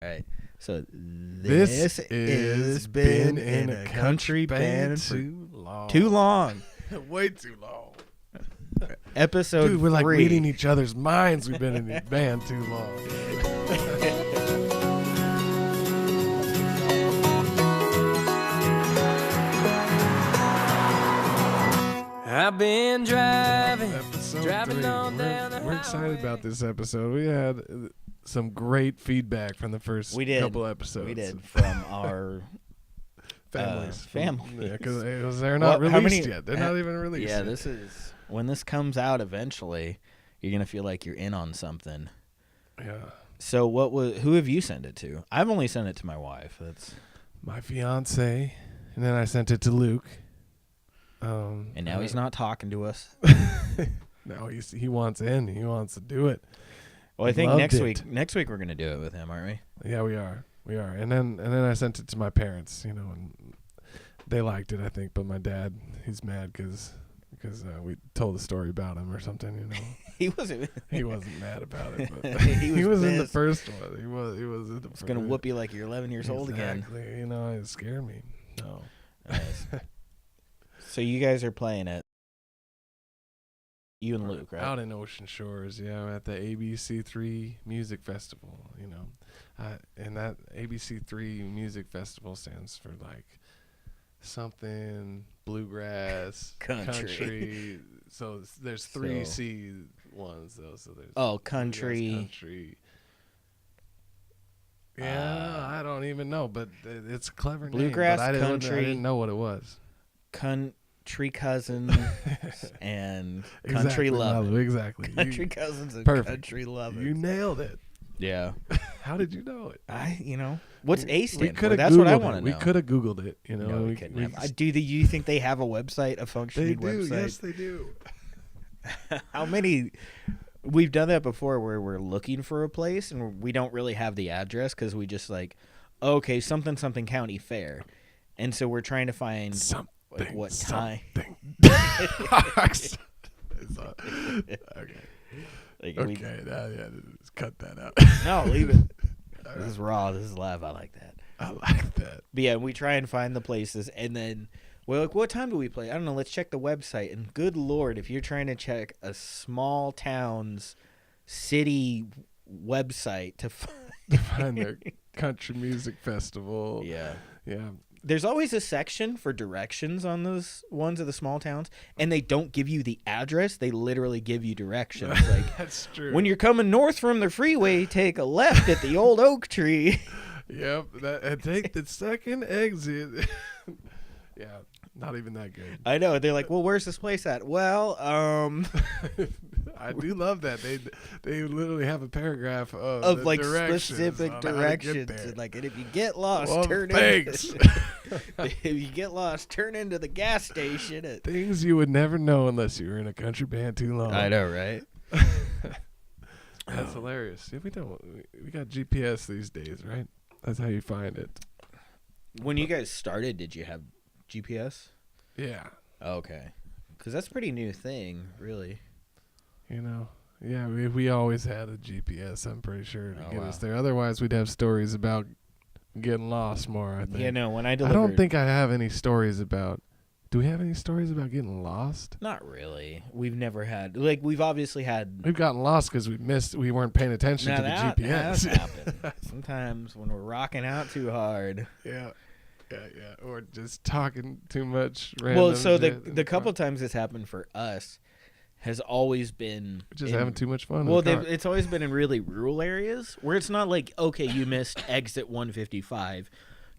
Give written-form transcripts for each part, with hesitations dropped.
All right. So This is been in a country band too long. too long. Way too long. Episode Dude, we're like 3. reading each other's minds. We've been in a band too long. I've been driving. Episode Driving 3. on down the We're excited about this episode. We had some great feedback from the first We did. couple episodes. We did from our Families. families. Yeah, because they're not Well, how released many- yet. They're not even released Yeah, yet. this is when this comes out eventually, you're going to feel like you're in on something. Yeah. So who have you sent it to? I've only sent it to my wife. That's My fiance, and then I sent it to Luke. and now he's not talking to us. No, he wants in. He wants to do it. Well, I think Loved next it. week we're going to do it with him, aren't we? Yeah, we are. And then I sent it to my parents, and they liked it, I think. But my dad, he's mad because we told a story about him or something, He wasn't. He wasn't mad about it, but He was in the pissed. first one. He was in the first. It's going to whoop you like you're 11 years old again. Exactly. It scared me. No. Nice. So you guys are playing it. You and Luke, right? Out in Ocean Shores, yeah, at the ABC3 Music Festival, and that ABC3 Music Festival stands for like something bluegrass, Country. So there's three So- C ones though. So there's Oh, bluegrass, country. country. Yeah, I don't even know, but it's a clever name. Bluegrass, but I country. didn't know what it was. Country cousins and country Exactly, love. Malu, exactly. Country cousins and perfect. country lovers. You nailed it. Yeah. How did you know it? What's A stand for? coulda That's what I Googled want it. to We know. could have Googled it. No, we couldn't have. Do you think they have a website, a They functioning do. website? Yes, they do. How many? We've done that before where we're looking for a place and we don't really have the address because we just okay, something county fair, and so we're trying to find what time. Okay. Like, Just cut that out. No, leave it. This is raw. This is live. I like that. I like that. But yeah, we try and find the places, and then we're like, what time do we play? I don't know. Let's check the website. And good Lord, if you're trying to check a small town's city website to Find their country music festival. yeah. Yeah. There's always a section for directions on those ones of the small towns, and they don't give you the address. They literally give you directions. Like, That's true. when you're coming north from the freeway, take a left at the old oak tree. Yep. And take the second exit. Yeah. Not even that good. I know. They're like, well, where's this place at? Well, I do love that they literally have a paragraph of the like directions specific on how to get directions, there. and if you get lost, Well, turn thanks. if you get lost, turn into the gas station. Things you would never know unless you were in a country band too long. I know, right? That's hilarious. Yeah, we got GPS these days, right? That's how you find it. When you guys started, did you have GPS? Yeah. Okay, because that's a pretty new thing, really. Yeah, we always had a GPS, I'm pretty sure, to Oh, get wow. us there. Otherwise, we'd have stories about getting lost more, I think. Yeah, no. When I I delivered, don't think I have any stories about... Do we have any stories about getting lost? not really. We've never had we've obviously had. We've gotten lost because we weren't paying attention Now to the that GPS. has happened. Sometimes when we're rocking out too hard. Yeah. Or just talking too much random Well, so shit. the couple times it's happened for us has always been Just in- having too much fun. Well, in the car. it's always been in really rural areas where it's not like, okay, you missed exit 155.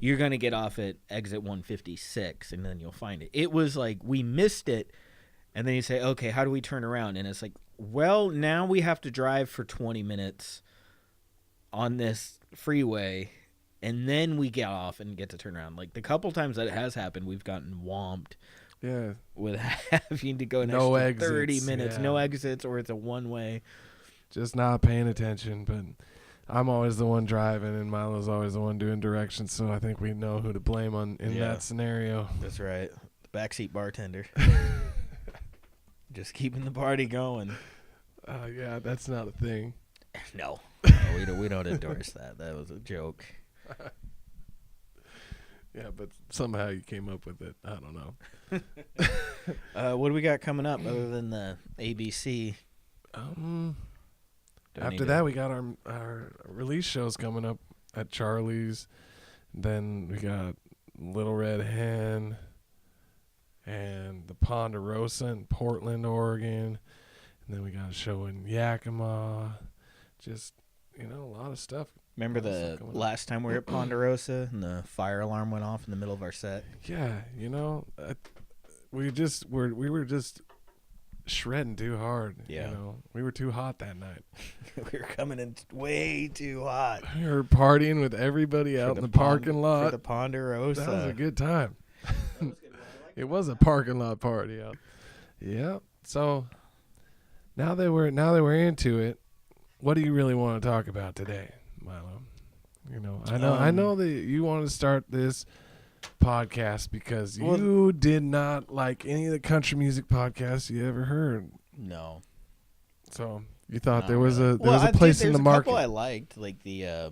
You're going to get off at exit 156 and then you'll find it. It was like we missed it and then you say, okay, how do we turn around? And it's like, well, now we have to drive for 20 minutes on this freeway and then we get off and get to turn around. Like the couple times that it has happened, we've gotten whomped Yeah. with having to go an No extra 30 exits, minutes, yeah. no exits, or it's a one-way. Just not paying attention, but I'm always the one driving and Milo's always the one doing directions, so I think we know who to blame in Yeah. that scenario. That's right. The backseat bartender. Just keeping the party going. Yeah, that's not a thing. No, we don't endorse that. That was a joke. Yeah, but somehow you came up with it. I don't know. What do we got coming up other than the ABC? After that, we got our release shows coming up at Charlie's. Then we got Little Red Hen and the Ponderosa in Portland, Oregon. And then we got a show in Yakima. Just, a lot of stuff. Remember the last time we were at Ponderosa and the fire alarm went off in the middle of our set? Yeah, we were just shredding too hard. Yeah. We were too hot that night. We were coming in way too hot. We were partying with everybody out in the parking lot. For the Ponderosa. That was a good time. It was a parking lot party out. Yeah. So now that we're into it, what do you really want to talk about today, Milo? I know that you want to start this podcast because you did not like any of the country music podcasts you ever heard. No. So you thought there was really. a place in the market. There's a couple I liked, like the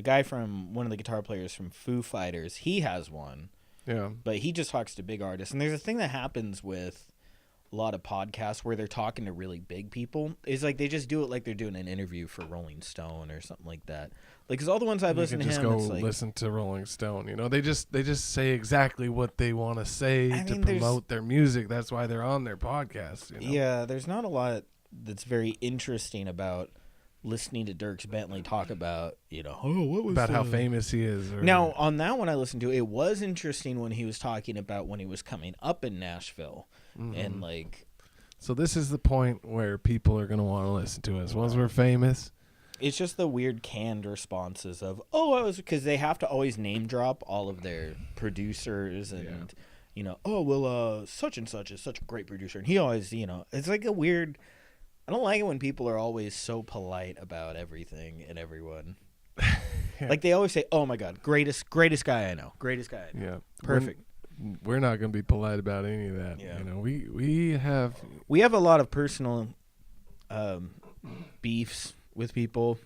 guy from one of the guitar players from Foo Fighters. He has one. Yeah. But he just talks to big artists, and there's a thing that happens with a lot of podcasts where they're talking to really big people. Is like they just do it like they're doing an interview for Rolling Stone or something like that. Like, cause all the ones I've listened to him, just go it's like, listen to Rolling Stone. They just say exactly what they want to say to promote their music. That's why they're on their podcast. Yeah, there's not a lot that's very interesting about listening to Dierks Bentley talk about, what was about how famous he is. Now, on that one I listened to, it was interesting when he was talking about when he was coming up in Nashville. And so this is the point where people are going to want to listen to us. Once we're famous. It's just the weird canned responses of, because they have to always name drop all of their producers and, such and such is such a great producer. And he always, it's like a weird, I don't like it when people are always so polite about everything and everyone. Yeah. Like they always say, oh my God, greatest guy I know. Greatest guy I know. Yeah. Perfect. We're not going to be polite about any of that. Yeah. We have a lot of personal beefs with people.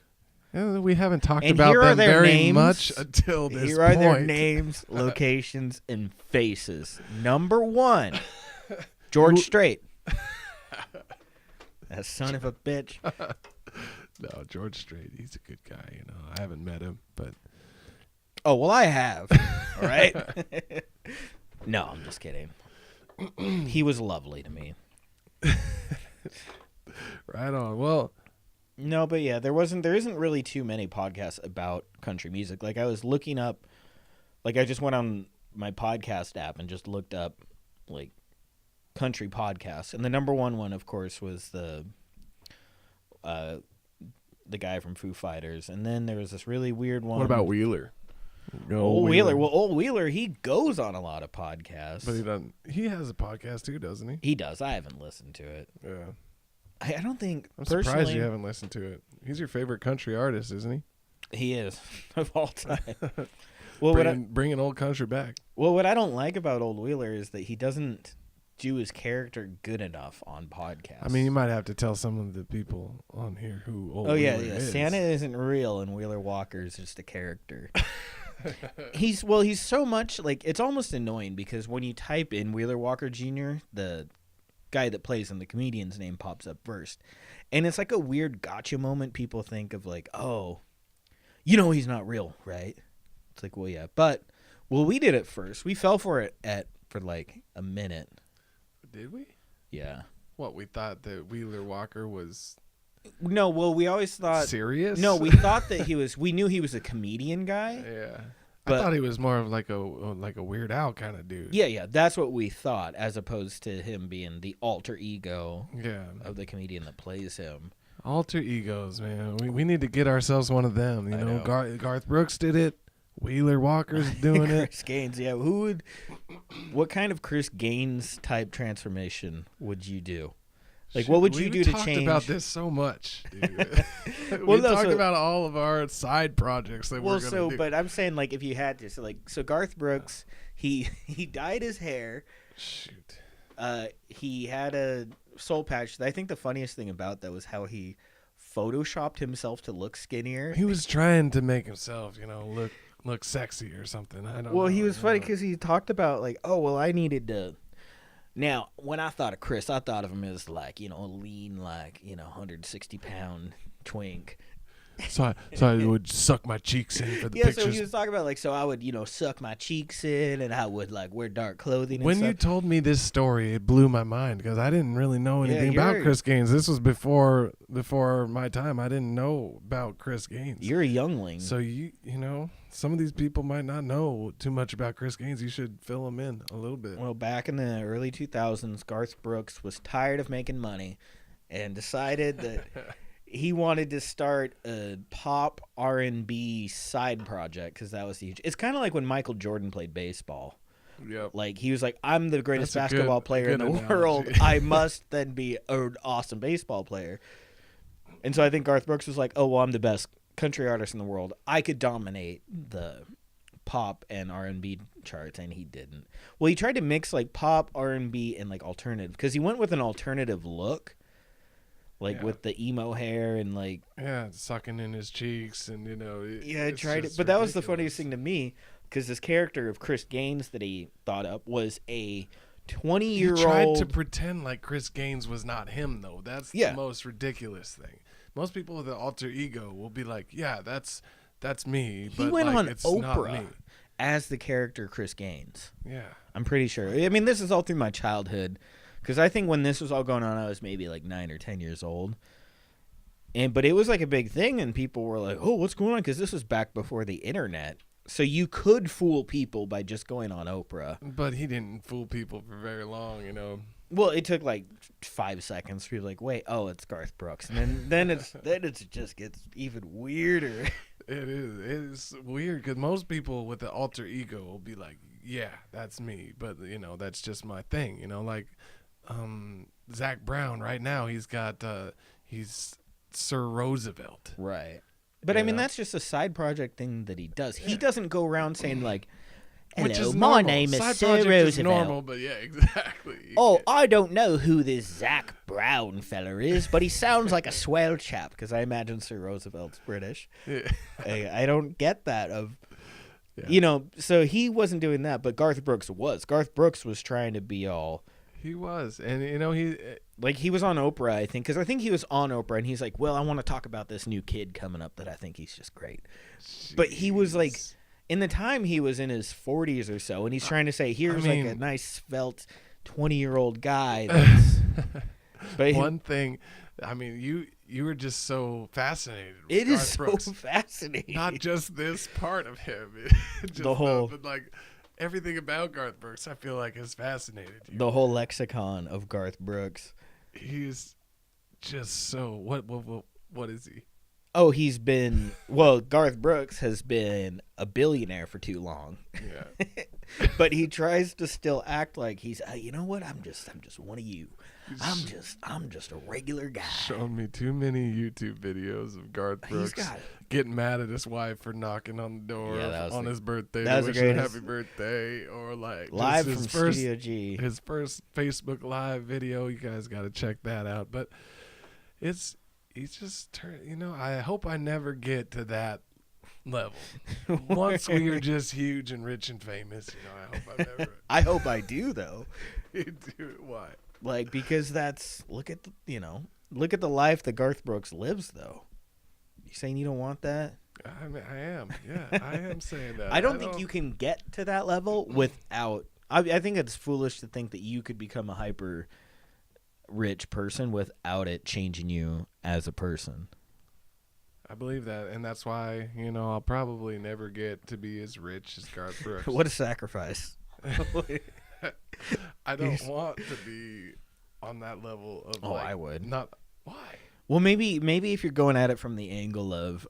And we haven't talked and about them very names. much until this Here are point. their names, locations, and faces. Number 1, George Strait. That son of a bitch. No, George Strait. He's a good guy. I haven't met him, but. Oh, well, I have. All right. No, I'm just kidding. He was lovely to me. Right on. Well. No, but yeah, there isn't really too many podcasts about country music. Like I was looking up, like I just went on my podcast app and just looked up like country podcasts, and the number one, of course, was the guy from Foo Fighters, and then there was this really weird one. What about Wheeler? Old Wheeler. Well, Old Wheeler, he goes on a lot of podcasts. But he doesn't. He has a podcast too, doesn't he? He does. I haven't listened to it. Yeah. I don't think. I'm surprised you haven't listened to it. He's your favorite country artist, isn't he? He is of all time. Well, bringing old country back. Well, what I don't like about Old Wheeler is that he doesn't do his character good enough on podcasts. I mean, you might have to tell some of the people on here who Old Wheeler is. Santa isn't real, and Wheeler Walker is just a character. He's so much like it's almost annoying because when you type in Wheeler Walker Jr., the guy that plays him, the comedian's name pops up first, and it's like a weird gotcha moment. People think of like, oh, he's not real, right? It's like, well, yeah, but we did it first. We fell for it for like a minute. Did we? Yeah. What, we thought that Wheeler Walker was No, well, we always thought serious? No, we thought that we knew he was a comedian guy. Yeah. But, I thought he was more of like a Weird Al kind of dude. Yeah, that's what we thought, as opposed to him being the alter ego of the comedian that plays him. Alter egos, man. We need to get ourselves one of them. You know? Garth Brooks did it. Wheeler Walker's doing Chris Gaines, yeah. What kind of Chris Gaines type transformation would you do? Like, what would you do to change? We talked about this so much, dude. We talked about all of our side projects that we're going to do. But I'm saying, like, if you had to. So Garth Brooks, he dyed his hair. Shoot. He had a soul patch. I think the funniest thing about that was how he photoshopped himself to look skinnier. He was trying to make himself, look sexy or something. I don't know. He was funny know. because he talked about like, oh well, I needed to. Now, when I thought of Chris, I thought of him as like, a lean, like 160-pound twink. So I would suck my cheeks in for the Yeah, pictures. so he was talking about like, so I would suck my cheeks in, and I would like wear dark clothing. And When stuff. you told me this story, it blew my mind because I didn't really know anything about you're- Chris Gaines. This was before my time. I didn't know about Chris Gaines. You're a youngling. So some of these people might not know too much about Chris Gaines. You should fill them in a little bit. Well, back in the early 2000s, Garth Brooks was tired of making money and decided that he wanted to start a pop R&B side project because that was huge. It's kind of like when Michael Jordan played baseball. Yep. Like, he was like, I'm the greatest That's a basketball good- player in good the analogy. world. I must then be an awesome baseball player. And so I think Garth Brooks was like, oh, well, I'm the best country artist in the world. I could dominate the pop and R&B charts, and he didn't. Well, he tried to mix like pop, R&B, and like alternative because he went with an alternative look, like Yeah. with the emo hair and like Sucking in his cheeks and I it's tried it, just but that was the ridiculous. funniest thing to me because this character of Chris Gaines that he thought up was a 20-year-old. He tried to pretend like Chris Gaines was not him, though. That's Yeah. the most ridiculous thing. Most people with an alter ego will be like, "Yeah, that's me." He But went like, on it's not Oprah me. as the character Chris Gaines. Yeah, I'm pretty sure. I mean, this is all through my childhood because I think when this was all going on, I was maybe like 9 or 10 years old. But it was like a big thing, and people were like, "Oh, what's going on?" Because this was back before the internet, so you could fool people by just going on Oprah. but he didn't fool people for very long. Well, it took like 5 seconds for you, like, wait, oh, it's Garth Brooks, and then it just gets even weirder. It is weird because most people with the alter ego will be like, "Yeah, that's me," but that's just my thing. Like Zach Brown right now, he's Sir Roosevelt. Right. But I mean, Yeah. that's just a side project thing that he does. He doesn't go around saying like, "Hello, Which is my normal. name is Side Sir project Roosevelt." is normal, but yeah, exactly. Oh, I don't know who this Zach Brown feller is, but he sounds like a swell chap because I imagine Sir Roosevelt's British. Yeah. I don't get that of, Yeah. so he wasn't doing that, but Garth Brooks was. Garth Brooks was trying to be all, He was, and like he was on Oprah, I think, because I think he was on Oprah, and he's like, well, I want to talk about this new kid coming up that I think he's just great. But he was like, Jeez. in the time he was in his 40s or so, and he's trying to say, here's like a mean- nice svelte 20-year-old guy. That's, but One thing, I mean, you were just so fascinated with it is Garth so Brooks. fascinating. Not just this part of him, just The whole- but like everything about Garth Brooks, I feel like has fascinated you. the whole lexicon of Garth Brooks. He's just so what is he? Oh, Garth Brooks has been a billionaire for too long. Yeah. But he tries to still act like he's, you know what? I'm just one of you. I'm just a regular guy. Shown me too many YouTube videos of Garth He's Brooks got getting mad at his wife for knocking on the door Yeah, that was on the- his birthday that to was the wish him greatest. happy birthday, or like live just from his first Studio G. his first Facebook Live video. You guys got to check that out. But he's just turned. I hope I never get to that level. Once we are just huge and rich and famous, I hope I never I hope I do though. do it. Why? Like, because that's look at the life that Garth Brooks lives though. You saying you don't want that? I mean, I am. Yeah, I am saying that. I don't think you can get to that level without. I think it's foolish to think that you could become a hyper rich person without it changing you as a person. I believe that, and that's why I'll probably never get to be as rich as Garth Brooks. What a sacrifice! I don't want to be on that level of. Oh, I would. Not why. Well, maybe if you're going at it from the angle of,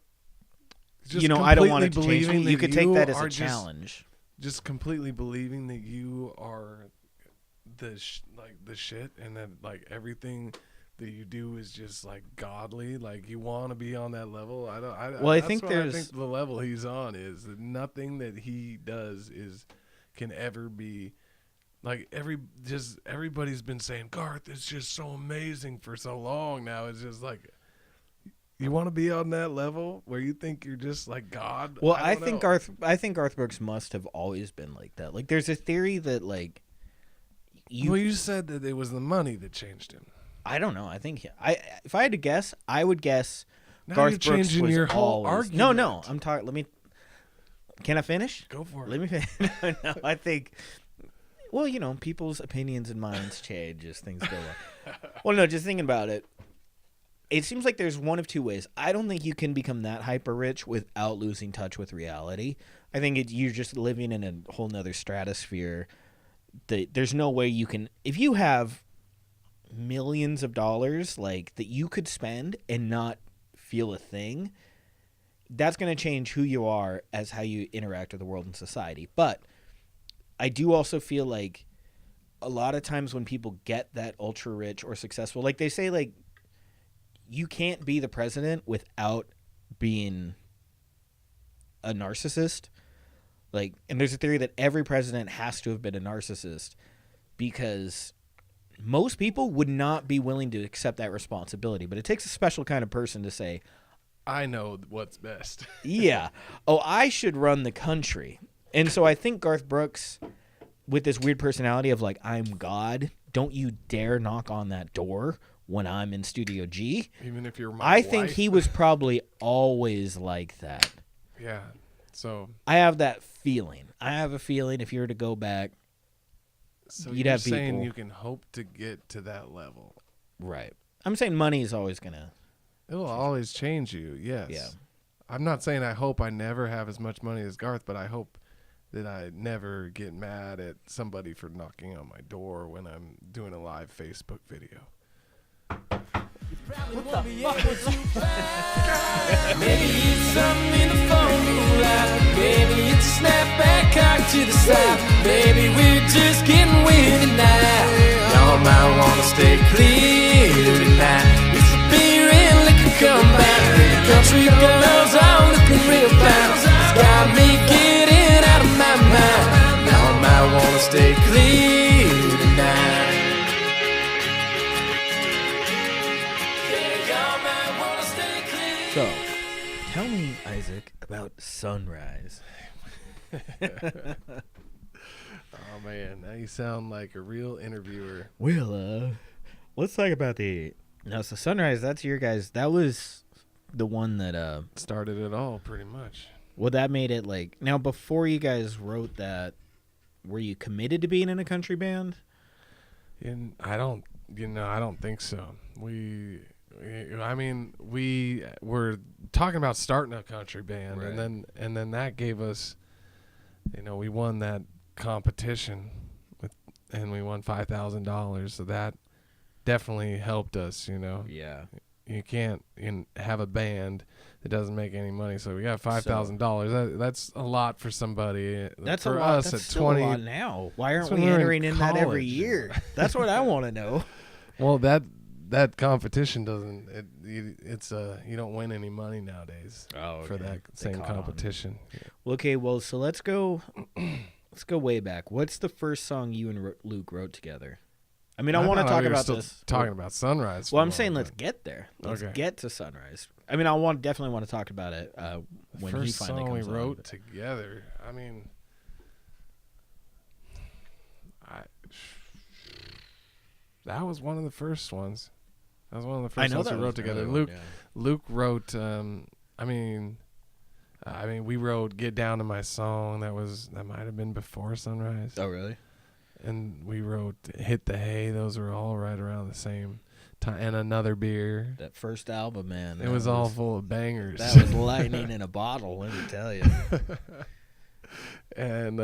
Just I don't want it completely to change me. believing You that could take that as are a challenge. Just completely believing that you are the shit, and that like everything that you do is just like godly. Like you want to be on that level. I Well, think I there's- think the level he's on is that nothing that he does can ever be. Like everybody's been saying Garth is just so amazing for so long now. It's just like You want to be on that level where you think you're just like God? Well, I don't think know. Garth Brooks must have always been like that. Like, there's a theory that like Well, you said that it was the money that changed him. I don't know. I think if I had to guess, I would guess Now Garth you're Brooks changing was your whole always. argument. No. I'm talking. Let me. Can I finish? Go for it. Let me finish. No, I think. Well, people's opinions and minds change as things go on. Well, no, just thinking about it. It seems like there's one of two ways. I don't think you can become that hyper rich without losing touch with reality. I think you're just living in a whole nother stratosphere. There's no way you can. If you have millions of dollars like that you could spend and not feel a thing, that's going to change who you are as how you interact with the world and society. But I do also feel like a lot of times when people get that ultra rich or successful, like they say, like, you can't be the president without being a narcissist. Like, and there's a theory that every president has to have been a narcissist because most people would not be willing to accept that responsibility. But it takes a special kind of person to say, I know what's best. yeah, I should run the country. And so I think Garth Brooks, with this weird personality of like, I'm God, don't you dare knock on that door when I'm in Studio G. Even if you're my I wife. think he was probably always like that. Yeah. So I have that feeling. I have a feeling if you were to go back, you'd you're have saying people. you can hope to get to that level. Right. I'm saying money is always going to. It will always change you. Yes. Yeah. I'm not saying I hope I never have as much money as Garth, but I hope that I never get mad at somebody for knocking on my door when I'm doing a live Facebook video. Maybe it's something in the phone booth light. Maybe it's a snapback cock to the side. Maybe we're just getting weird tonight. Y'all might wanna stay clear tonight. It's a beer and liquor combine. The country girls are looking real fine. It's got me getting out of my mind. Y'all might wanna stay clear tonight. So, tell me, Isaac, about Sunrise. Oh man, now you sound like a real interviewer. Well, let's talk about the. No, so Sunrise, that's your guys. That was the one that. Started it all, pretty much. Well, that made it like. Now, before you guys wrote that, were you committed to being in a country band? And I don't think so. We were talking about starting a country band, Right. and then that gave us, we won that competition and we won $5,000. So that definitely helped us. Yeah. You can't have a band that doesn't make any money. So we got $5,000. That's a lot for somebody. That's for a lot. us That's at still 20. a lot now. Why aren't That's when we we were in entering in that every college. year? That's what I want to know. Well, that competition doesn't. It's you don't win any money nowadays for that same caught on. competition. Okay, well, so let's go. Let's go way back. What's the first song you and Luke wrote together? I mean, I want to thought talk we were about still this. talking about Sunrise. Well, I'm saying let's get there. Let's Okay. get to Sunrise. I mean, definitely want to talk about it when he first finally song we comes on, wrote but- together. I mean, that was one of the first ones. That was one of the I first know ones that we was wrote together. another one, Luke wrote. We wrote "Get Down to My Song." That might have been before Sunrise. Oh, really? And we wrote "Hit the Hay." Those were all right around the same time. And "Another Beer." That first album, man. It was all full of bangers. That was lightning in a bottle. Let me tell you. And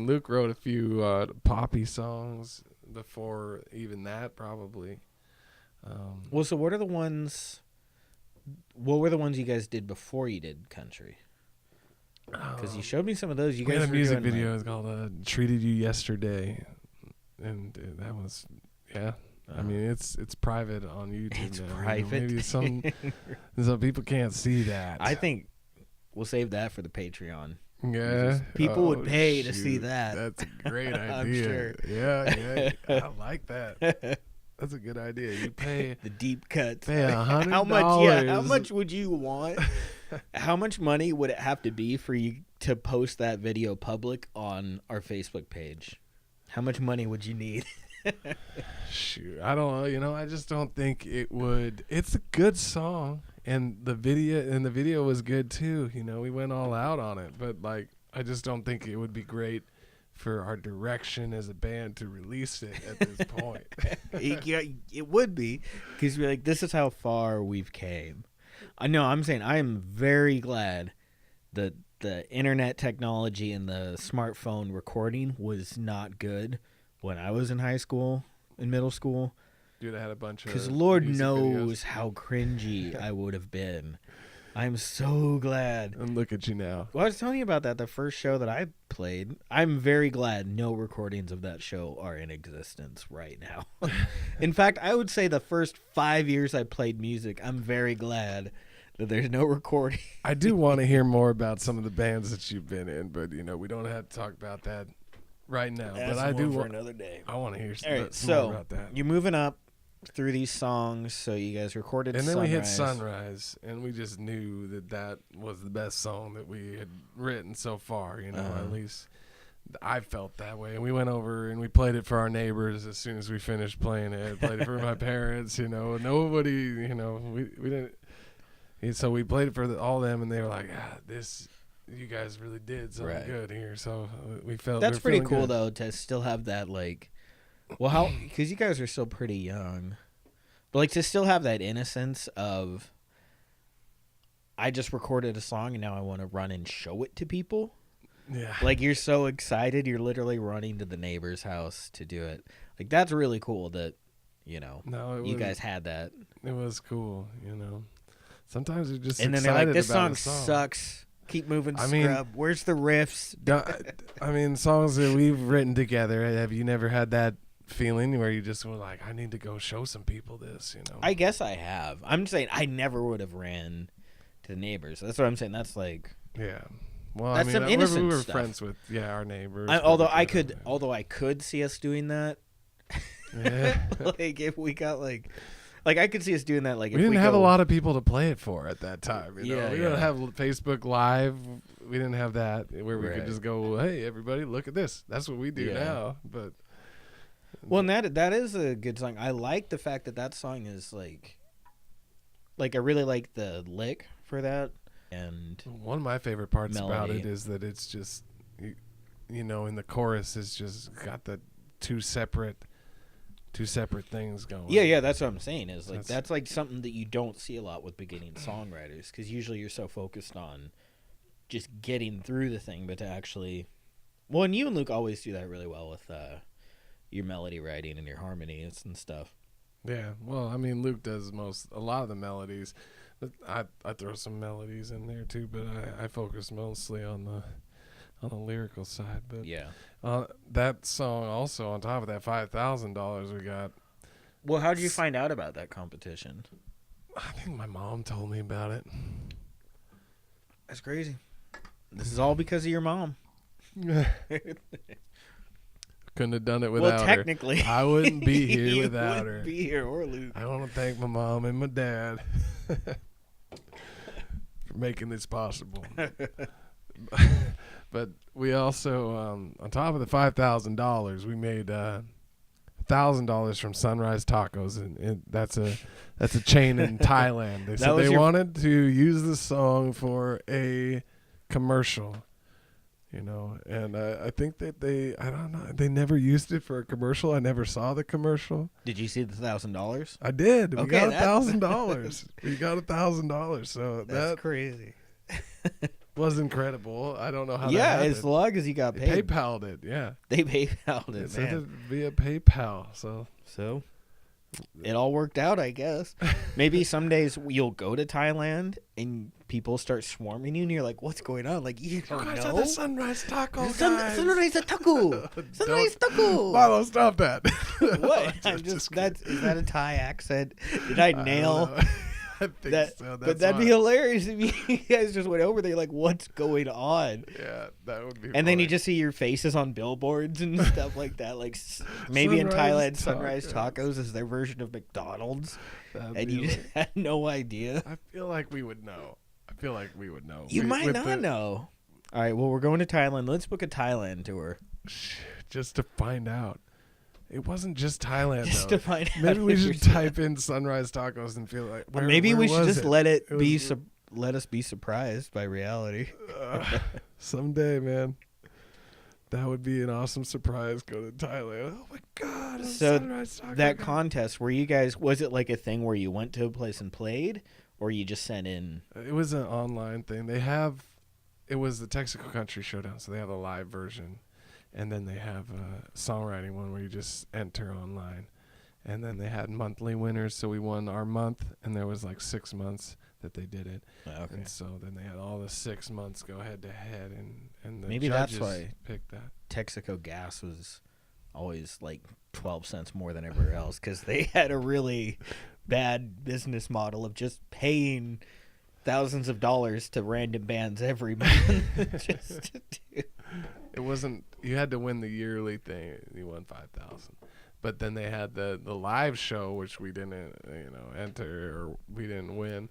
Luke wrote a few poppy songs before even that, probably. Well, so what were the ones you guys did before you did country? Because you showed me some of those. You we guys had a were music doing, video. like- It's called "Treated You Yesterday," and that was, yeah. I mean, it's private on YouTube. It's now. private. Maybe some people can't see that. I think we'll save that for the Patreon. Yeah, People would pay to see shoot. that. That's a great idea. I'm sure. Yeah, I like that. That's a good idea. You pay The deep cuts. pay $100. How much? Yeah. How much would you want? How much money would it have to be for you to post that video public on our Facebook page? How much money would you need? Shoot, I don't know. You know, I just don't think it would. It's a good song, and the video was good too. You know, we went all out on it, but like, I just don't think it would be great for our direction as a band to release it at this point. It would be, because we're like, this is how far we've came. I know. I'm saying I am very glad that the internet technology and the smartphone recording was not good when I was in high school and middle school. Dude, I had a bunch of Because Lord music knows videos. how cringy I would have been. I'm so glad. And look at you now. Well, I was telling you about that, the first show that I played. I'm very glad no recordings of that show are in existence right now. In fact, I would say the first 5 years I played music, I'm very glad that there's no recording. I do want to hear more about some of the bands that you've been in, but you know, we don't have to talk about that right now. That's but I do one for want. another day. I want to hear All right, some more so about that. you're moving up through these songs. So you guys recorded And then Sunrise. we hit Sunrise, and we just knew that that was the best song that we had written so far. You know, at least I felt that way. And we went over and we played it for our neighbors as soon as we finished playing it. Played it for my parents. You know, nobody. You know, we didn't. And so we played it for all them, and they were like, "This, you guys really did something Right. good here." So we felt That's we were pretty feeling cool, good. though, to still have that, like, well, how, because you guys are still pretty young, but, like, to still have that innocence of, I just recorded a song and now I want to run and show it to people. Yeah, Like, you're so excited, you're literally running to the neighbor's house to do it. Like, that's really cool that, you know, no, you guys had that. it was cool. You know, sometimes you're just And then they're excited like, this about song a sucks. Keep moving, I mean- scrub. Where's the riffs? I mean, songs that we've written together. Have you never had that feeling where you just were like, I need to go show some people this? You know, I guess I have. I'm saying I never would have ran to the neighbors. That's what I'm saying. That's like, yeah. Well, That's I some mean, innocent we were stuff. friends with our neighbors. although but, I could see us doing that. yeah. Like if we got like I could see us doing that. Like we if didn't we have go, a lot of people to play it for at that time. You know? Yeah, We yeah. didn't have Facebook Live. We didn't have that where we Right. could just go, hey, everybody, look at this. That's what we do Yeah. now. But Well, and that is a good song. I like the fact that song is like I really like the lick for that. And one of my favorite parts about Melody. it is that it's just, you know, in the chorus, it's just got the two separate things going. yeah, that's what I'm saying. Is like That's- that's like something that you don't see a lot with beginning songwriters, because usually you're so focused on just getting through the thing, but to actually, well, and you and Luke always do that really well with your melody writing and your harmonies and stuff. Yeah. Well, I mean, Luke does a lot of the melodies. But I throw some melodies in there too, but I focus mostly on the lyrical side. But Yeah. that song also, on top of that $5,000 we got, Well, how did you find out about that competition? I think my mom told me about it. That's crazy. This is all because of your mom. Couldn't have done it without Well, technically, her. I wouldn't be here you without wouldn't her. Be here or Luke. I want to thank my mom and my dad for making this possible. But we also, on top of the $5,000, we made $1,000 from Sunrise Tacos, and that's a chain in Thailand. They said was they your- wanted to use the song for a commercial. You know, and I think that I don't know, they never used it for a commercial. I never saw the commercial. Did you see the $1,000? I did. We Okay, got that's- $1,000. We got $1,000. So That's that crazy. was incredible. I don't know how. Yeah, that as happened. long as you got They paid. PayPal'd it. Yeah, They PayPal'd they it, sent it man. via PayPal. So It all worked out, I guess. Maybe some days you'll go to Thailand and people start swarming you, and you're like, "What's going on?" Like you don't guys are know. the Sunrise Taco guys. Sunrise taco. Sunrise taco. Milo, stop that. What? Is that a Thai accent? Did I nail? I think That, so. but That's that'd be why- hilarious if you guys just went over there like, what's going on? Yeah, that would be. And then you funny. just see your faces on billboards and stuff like that. Like maybe in Thailand, Sunrise Sunrise Tacos. Tacos is their version of McDonald's, That'd and be you just hilarious. had no idea. I feel like we would know. You might with not know. All right, well, we're going to Thailand. Let's book a Thailand tour just to find out. It wasn't just Thailand, just though. to find out. Maybe we if should you're- type in Sunrise Tacos and feel like. Or maybe we should was just let It let us be surprised by reality. Someday, man. That would be an awesome surprise. Go to Thailand. Oh my God! So Sunrise Taco That guy. contest, were you guys? Was it like a thing where you went to a place and played, or you just sent in? It was an online thing. They have. It was the Texaco Country Showdown, so they have a live version, and then they have a songwriting one where you just enter online, and then they had monthly winners. So we won our month, and there was like 6 months that they did it, Okay. and so then they had all the 6 months go head to head, and the Maybe that's judges why picked that. Texaco gas was always like 12 cents more than everywhere else because they had a really bad business model of just paying thousands of dollars to random bands every month. Just to do. It wasn't. You had to win the yearly thing. You won 5,000, but then they had the live show, which we didn't, enter or we didn't win.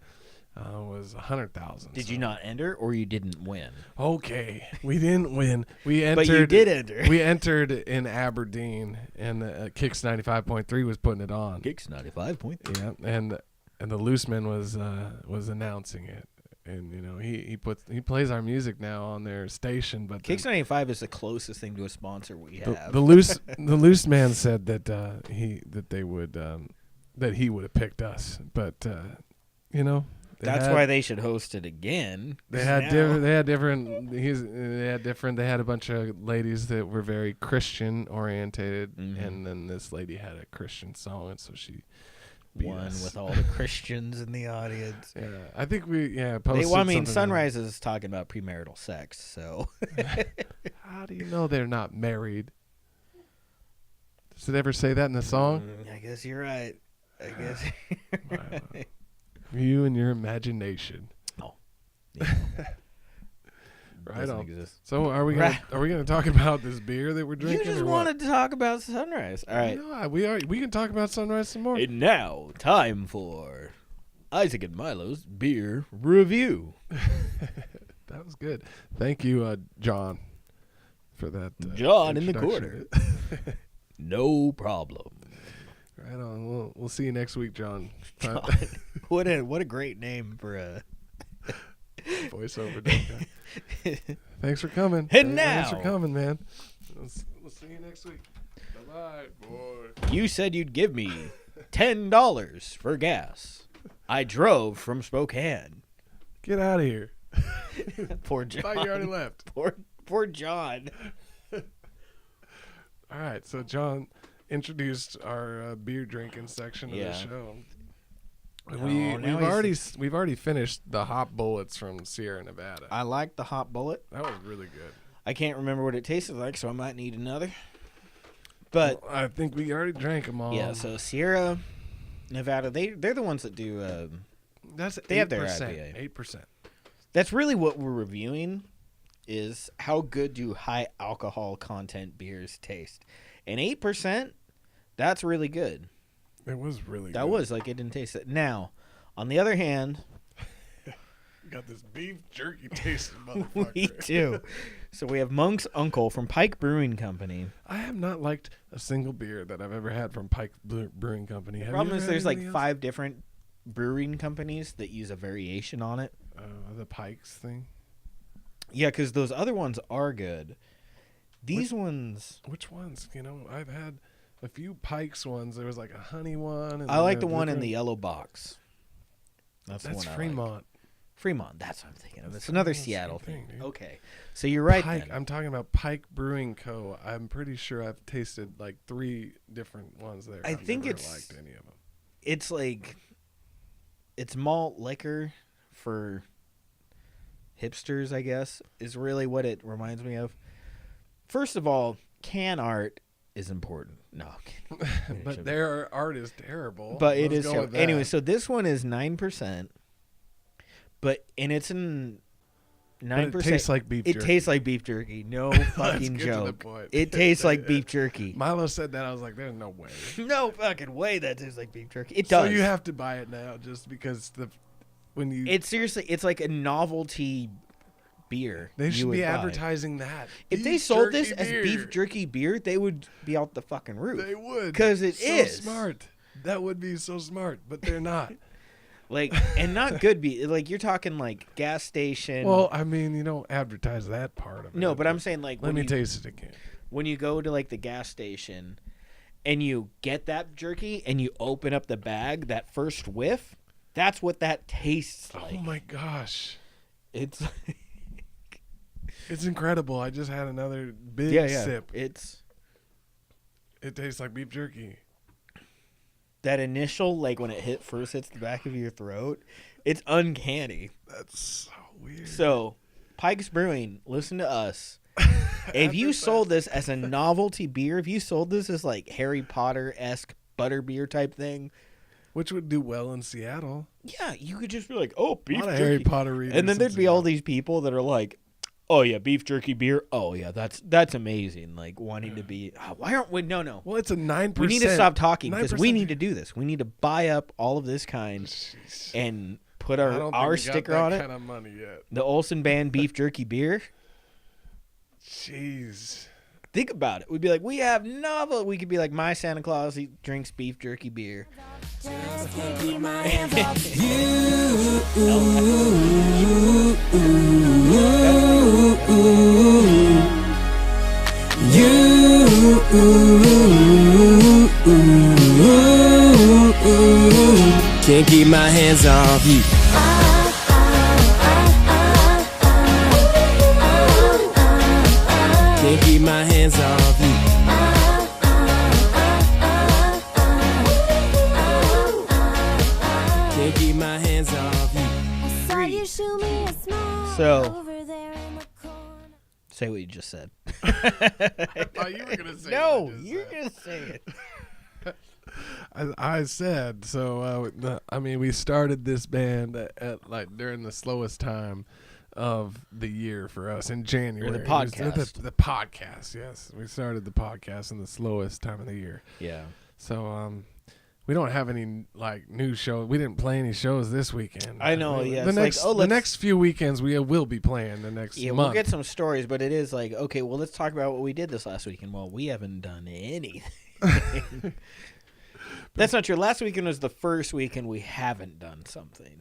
Was 100,000. Did you not enter or you didn't win? Okay, we didn't win. We entered. But you did enter. We entered in Aberdeen, and Kicks 95.3 was putting it on. Kicks 95.3. Yeah, and the Looseman was announcing it, and he plays our music now on their station. But Kicks 95 is the closest thing to a sponsor we have. the loose man said that he would have picked us, but That's why they should host it again. They had now- different. They had a bunch of ladies that were very Christian orientated, Mhm. and then this lady had a Christian song, and so she beat one us. with all the Christians in the audience. Yeah, I think we They, posted. well, I mean, something Sunrise is talking about premarital sex, so How do you know they're not married? Does it ever say that in the song? I guess you're right. I guess. Wow. You and your imagination. Yeah. Right Doesn't on. exist. So are we gonna talk about this beer that we're You drinking? just or what? wanted to talk about Sunrise. All right. No, we can talk about Sunrise some more. And now, time for Isaac and Milo's beer review. That was good. Thank you, John, for that. John in the introduction. No problem. Right on. We'll see you next week, John. John. What a great name for a. Voiceover. Guy. Thanks for coming. And Thanks for now- coming, man. We'll see you next week. Bye, boy. You said you'd give me $10 for gas. I drove from Spokane. Get out of here. Poor I John. thought you already left. Poor John. All right, so John introduced our beer drinking section of Yeah. the show. No, We've now already finished the hop bullets from Sierra Nevada. I like the hot bullet. That was really good. I can't remember what it tasted like, so I might need another. But Well, I think we already drank them all. yeah, so Sierra Nevada, they're the ones that do. That's they have their 8%. IPA. 8%. That's really what we're reviewing. Is how good do high alcohol content beers taste? And 8%, that's really good. It was really That good. was like it didn't taste it. Now, on the other hand, Got this beef jerky tasting motherfucker. we do. So we have Monk's Uncle from Pike Brewing Company. I have not liked a single beer that I've ever had from Pike Brewing Company. Have Problem you is, ever had there's like anything 5 different brewing companies that use a variation on it. else? The Pikes thing. Yeah, because those other ones are good. These ones, Which ones? I've had a few Pikes ones. There was like a honey one. And I then like the there- one in there- the yellow box. That's the That's one I like. Fremont. Fremont, that's what I'm thinking of. That's It's another the same Seattle thing, thing. dude. Okay, so you're right Pike. then. I'm talking about Pike Brewing Co. I'm pretty sure I've tasted like 3 different ones there. I I've think never it's- liked any of them. It's like it's malt liquor for hipsters, I guess, is really what it reminds me of. First of all, can art is important. No, I'm kidding. But their art is terrible. But it Let's is go so. with that. Anyway, so this one is 9%, and it's in 9%. But it tastes like beef jerky. It tastes like beef jerky. No Let's fucking get to the joke. point. It tastes like beef jerky. Milo said that. I was like, there's no way. No fucking way that tastes like beef jerky. It does. So you have to buy it now just because when you. It's seriously, it's like a novelty beer. They you should would be buy. advertising that. If they Beef sold this jerky as beer. beef jerky beer, they would be out the fucking roof. They would. 'Cause it so is. smart. That would be so smart, but they're not. Like, and not good beer. Like, you're talking like gas station. Well, I mean, you don't advertise that part of it. no, but I'm saying like Let when me you, taste it again. when you go to like the gas station and you get that jerky and you open up the bag, that first whiff, that's what that tastes like. Oh my gosh. It's It's incredible. I just had another big yeah. sip. It's It tastes like beef jerky. that initial, like when it first hits the back of your throat, it's uncanny. That's so weird. So, Pike's Brewing, listen to us. If you sold this as a novelty beer, if you sold this as like Harry Potter-esque butterbeer type thing, Which would do well in Seattle. yeah, you could just be like, oh, A beef lot of jerky. Harry Potter readers. And then in there'd be all Seattle. these people that are like, oh yeah, beef jerky beer. Oh yeah, that's amazing. Like wanting to be. Oh, why aren't we? No. Well, it's a 9%. We need to stop talking because we 9%. need to do this. We need to buy up all of this kind Jeez. and put I our don't think our we got sticker that on it. kind of money yet. The Olsen Band beef jerky beer. Jeez. Think about it. We'd be like, we have novel. We could be like, my Santa Claus, he drinks beef jerky beer. Just can't keep my hands off Can't keep my hands off you. Can't keep my hands off you. Can't keep my hands off you. I saw you shoot me a smile So- over there in the corner. Say what you just said. I thought you were going to say No, what I just you're said. going to say it. I said so. I mean, we started this band at like during the slowest time of the year for us in January. It was podcast. the podcast. Yes, we started the podcast in the slowest time of the year. Yeah. So we don't have any like new shows. We didn't play any shows this weekend. I know, yeah, The it's like, next oh, the let's- next few weekends we will be playing the next Yeah, month. we'll get some stories, but it is like, okay, well, let's talk about what we did this last weekend. Well, we haven't done anything. That's not true. Last weekend was the first weekend we haven't done something.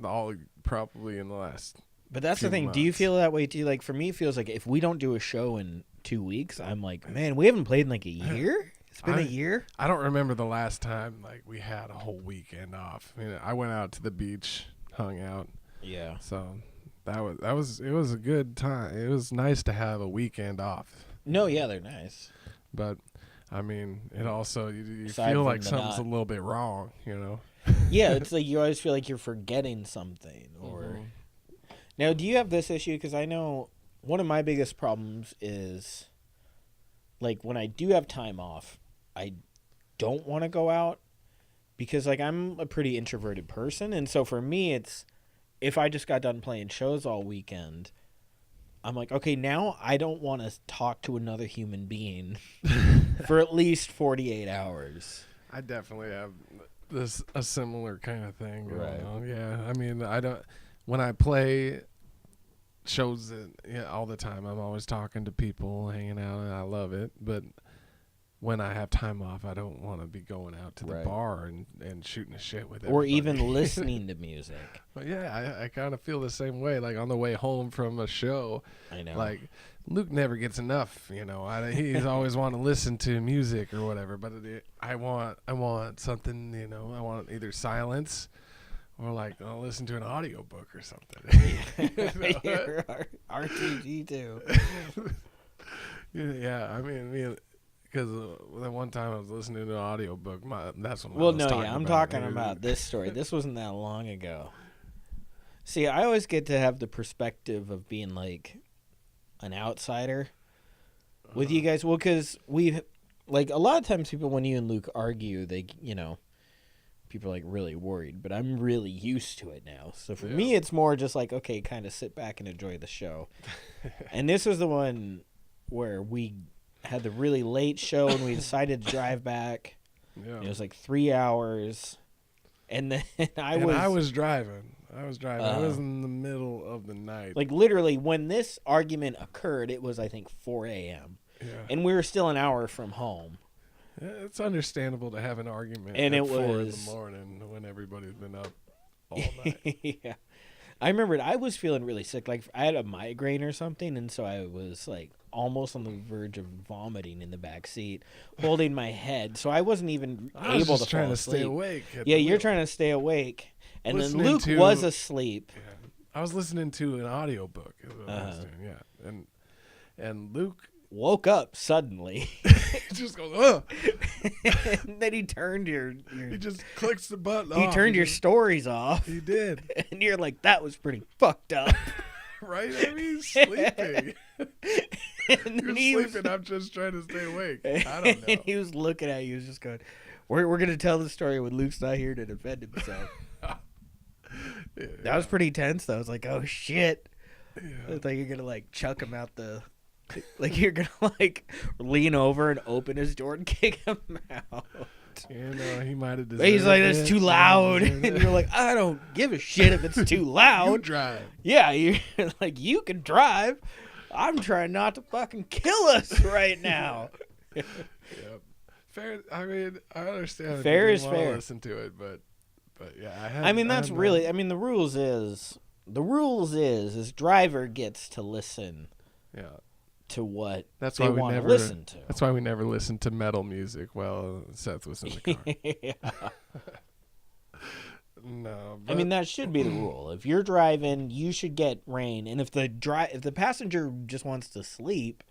All probably in the last. But that's the Few thing. Do you months. feel that way too? Like for me, it feels like if we don't do a show in 2 weeks, I'm like, man, we haven't played in like a year. It's been a year. I don't remember the last time like we had a whole weekend off. I mean, I went out to the beach, hung out. Yeah. So it was a good time. It was nice to have a weekend off. No, yeah, they're nice. But I mean, it also you Aside feel from like the something's not- a little bit wrong, you know. Yeah, it's like you always feel like you're forgetting something. Or now, do you have this issue? Because I know one of my biggest problems is like when I do have time off, I don't want to go out because like I'm a pretty introverted person, and so for me, it's if I just got done playing shows all weekend. I'm like, okay, now I don't want to talk to another human being for at least 48 hours. I definitely have a similar kind of thing going Right. on. Yeah, I mean, I don't when I play shows all the time. I'm always talking to people, hanging out, and I love it. But when I have time off, I don't want to be going out to the Right. bar and shooting a shit with Or everybody. even listening to music. But yeah, I kind of feel the same way. Like on the way home from a show, I know. like Luke never gets enough. You know, he's always want to listen to music or whatever. But I want something. You know, I want either silence or like I'll listen to an audiobook or something. You're RTG too. Yeah, I mean, because the one time I was listening to an audiobook, that's what I Well, was no, talking yeah, I'm about. talking about this story. This wasn't that long ago. See, I always get to have the perspective of being like an outsider with you guys. Well, because like a lot of times people, when you and Luke argue, they, people are like really worried, but I'm really used to it now. So for me, it's more just like, okay, kind of sit back and enjoy the show. And this was the one where we had the really late show and we decided to drive back. Yeah. It was like 3 hours. And then I was driving. I was in the middle of the night. like literally when this argument occurred, it was I think 4 a.m. Yeah. and we were still an hour from home. It's understandable to have an argument And at it 4 in the was- morning when everybody's been up all night. Yeah, I remembered I was feeling really sick. Like I had a migraine or something, and so I was like almost on the verge of vomiting in the back seat, holding my head. So I wasn't even I was able just to trying fall to stay asleep. awake. Yeah, you're trying to stay awake, and then Listening Luke to- was asleep. Yeah. I was listening to an audiobook. Is what I was Uh-huh. doing, yeah. And Luke Woke up suddenly, just goes, ugh. and then he turned He just clicks the button he off. turned your just- stories off, He did. and you're like, that was pretty fucked up. Right? I mean, he's sleeping. And You're then he was- sleeping. I'm just trying to stay awake. I don't know. And he was looking at you. He was just going, we're going to tell the story when Luke's not here to defend himself. Yeah. That was pretty tense, though. I was like, oh, shit. Yeah. I thought you're going to, like, chuck him out the... Like, you're going to, like, lean over and open his door and kick him out. He might have. But he's like, that's too loud. And you're like, I don't give a shit if it's too You loud. drive. Yeah, you're like, you can drive. I'm trying not to fucking kill us right now. Yep. Fair. I mean, I understand. Fair if is you didn't wanna fair. Listen to it, but yeah, I mean, that's really. I mean, the rules is driver gets to listen Yeah. to what That's they why we want to never listen to. That's why we never listened to metal music while Seth was in the car. Yeah. No, I mean, that should be the rule. If you're driving, you should get rain, and if the passenger just wants to sleep,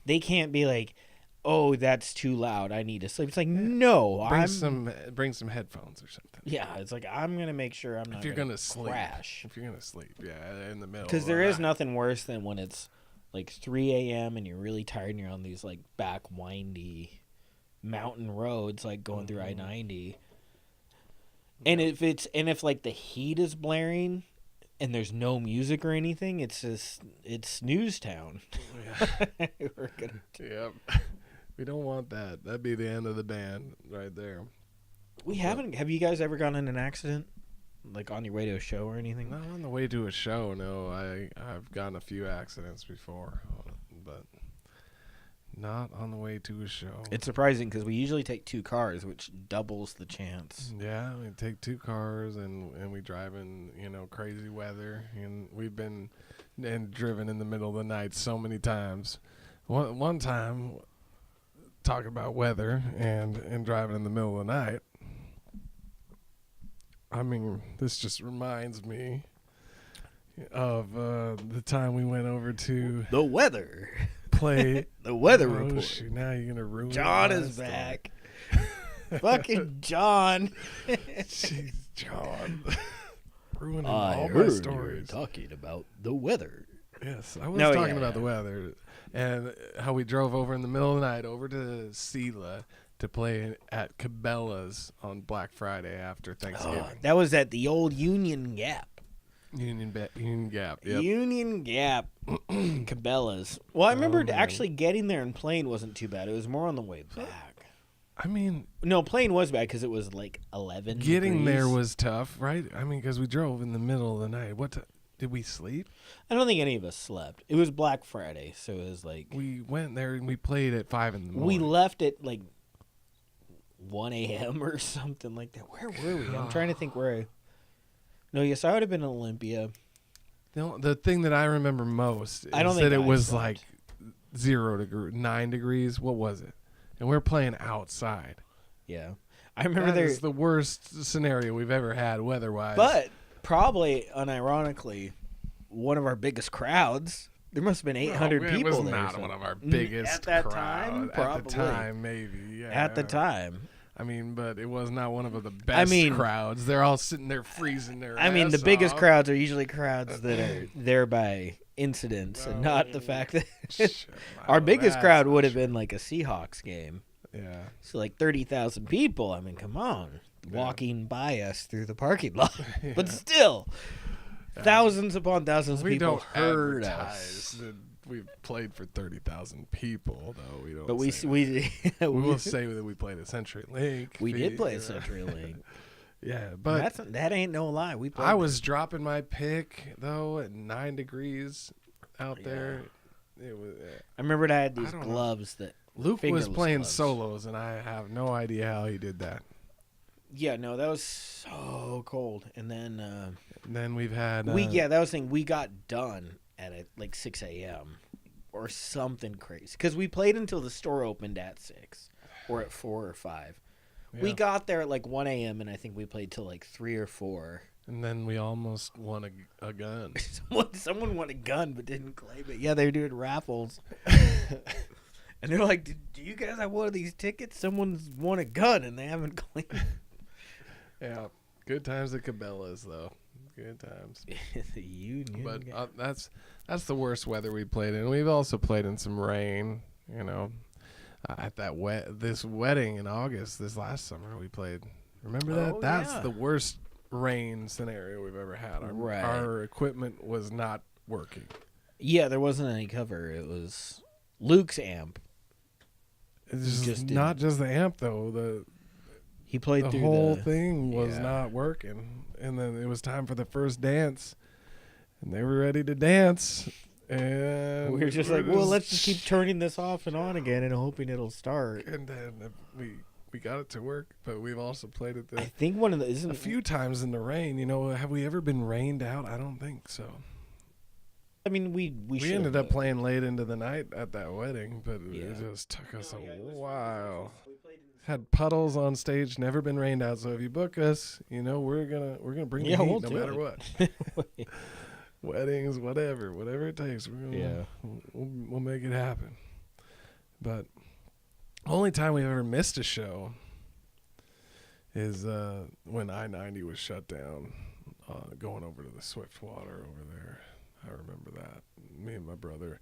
they can't be like, "Oh, that's too loud. I need to sleep." It's like, no, bring some headphones or something. Yeah, it's like I'm gonna make sure I'm not. If you're gonna sleep, crash. If you're gonna sleep, yeah, in the middle. Because of there the is night. nothing worse than when it's like 3 a.m. and you're really tired and you're on these like back windy mountain roads, like going through I-90. And if like the heat is blaring and there's no music or anything, it's snooze town. Yeah. We're gonna Yep. We don't want that. That'd be the end of the band right there. We haven't. Have you guys ever gotten in an accident, like on your way to a show or anything? Not on the way to a show. No, I've gotten a few accidents before, but not on the way to a show. It's surprising because we usually take 2 cars, which doubles the chance. Yeah, we take 2 cars and we drive in crazy weather, and we've been and driven in the middle of the night so many times. One time, talking about weather and driving in the middle of the night. I mean, this just reminds me of the time we went over to The weather. play. The weather Oh, report. shoot, now you're gonna ruin. John my is story. back. Fucking John. Jeez, John. Ruining I all my heard you were stories. talking about the weather. Yes, I was No, talking yeah, about yeah. the weather and how we drove over in the middle of the night over to Sela to play at Cabela's on Black Friday after Thanksgiving. That was at the old Union Gap. Union Gap. Yep. Union Gap. Cabela's. Well, I remember man. actually getting there and plane wasn't too bad. It was more on the way back. I mean, No, plane was bad because it was like 11 getting there degrees. was tough, right? I mean, because we drove in the middle of the night. Did we sleep? I don't think any of us slept. It was Black Friday, so it was like... We went there and we played at 5 in the We morning. left at like 1 a.m. or something like that. Where were we? I'm trying to think where. No, yes, I would have been in Olympia. The thing that I remember most is I don't that think it I was slept. like 0 degree, 9 degrees. What was it? And we were playing outside. Yeah, I remember That there. is the worst scenario we've ever had weather-wise. But probably, unironically, one of our biggest crowds. There must have been 800 it people was there. not so- one of our biggest at that crowd. time. At Probably the time, maybe. Yeah. At the time. I mean, but it was not one of the best mean- crowds. They're all sitting there freezing their I mean, the ass biggest off. crowds are usually crowds that are there by incidents and not the fact that Shit, our well, biggest that's crowd not would have true. been like a Seahawks game. Yeah. So like 30,000 people. I mean, come on, walking by us through the parking lot. But still, thousands upon thousands of We people don't heard advertise us. that we've played for 30,000 people, though. We don't. But we say we that. We will say that we played at CenturyLink. we did play you at know. CenturyLink. Yeah, but That ain't no lie. We played I was dropping my pick though at 9 degrees out there. It was. I remembered I had I these don't know. gloves that Luke was fingerless playing gloves. solos, and I have no idea how he did that. Yeah, no, that was so cold. And then And then we've had that was the thing. We got done at like 6 a.m. or something crazy because we played until the store opened at 6 or at 4 or 5. We yeah. got there at like 1 a.m. and I think we played till like 3 or 4. And then we almost won a gun. Someone won a gun but didn't claim it. Yeah, they were doing raffles. And they're like, do you guys have one of these tickets? Someone's won a gun and they haven't claimed it. Yeah, good times at Cabela's though. Good times. The union. But guy. that's the worst weather we played in. We've also played in some rain. At this wedding in August this last summer we played. Remember that? Oh, That's yeah. the worst rain scenario we've ever had. Right. Our equipment was not working. Yeah, there wasn't any cover. It was Luke's amp. It's just not just the amp though. He played The through whole the thing was yeah. not working. And then it was time for the first dance, and they were ready to dance. And We were just like, well, let's just keep turning this off and on again and hoping it'll start. And then we got it to work, but we've also played it I think one of the a few times in the rain. Have we ever been rained out? I don't think so. I mean, we ended up playing late into the night at that wedding, but Yeah. it just took us a while. Had puddles on stage, never been rained out. So if you book us, we're gonna bring the Yeah, heat we'll no do matter it. what. Weddings, whatever it takes. We'll make it happen. But only time we've ever missed a show is when I-90 was shut down, going over to the Swiftwater over there. I remember that. Me and my brother,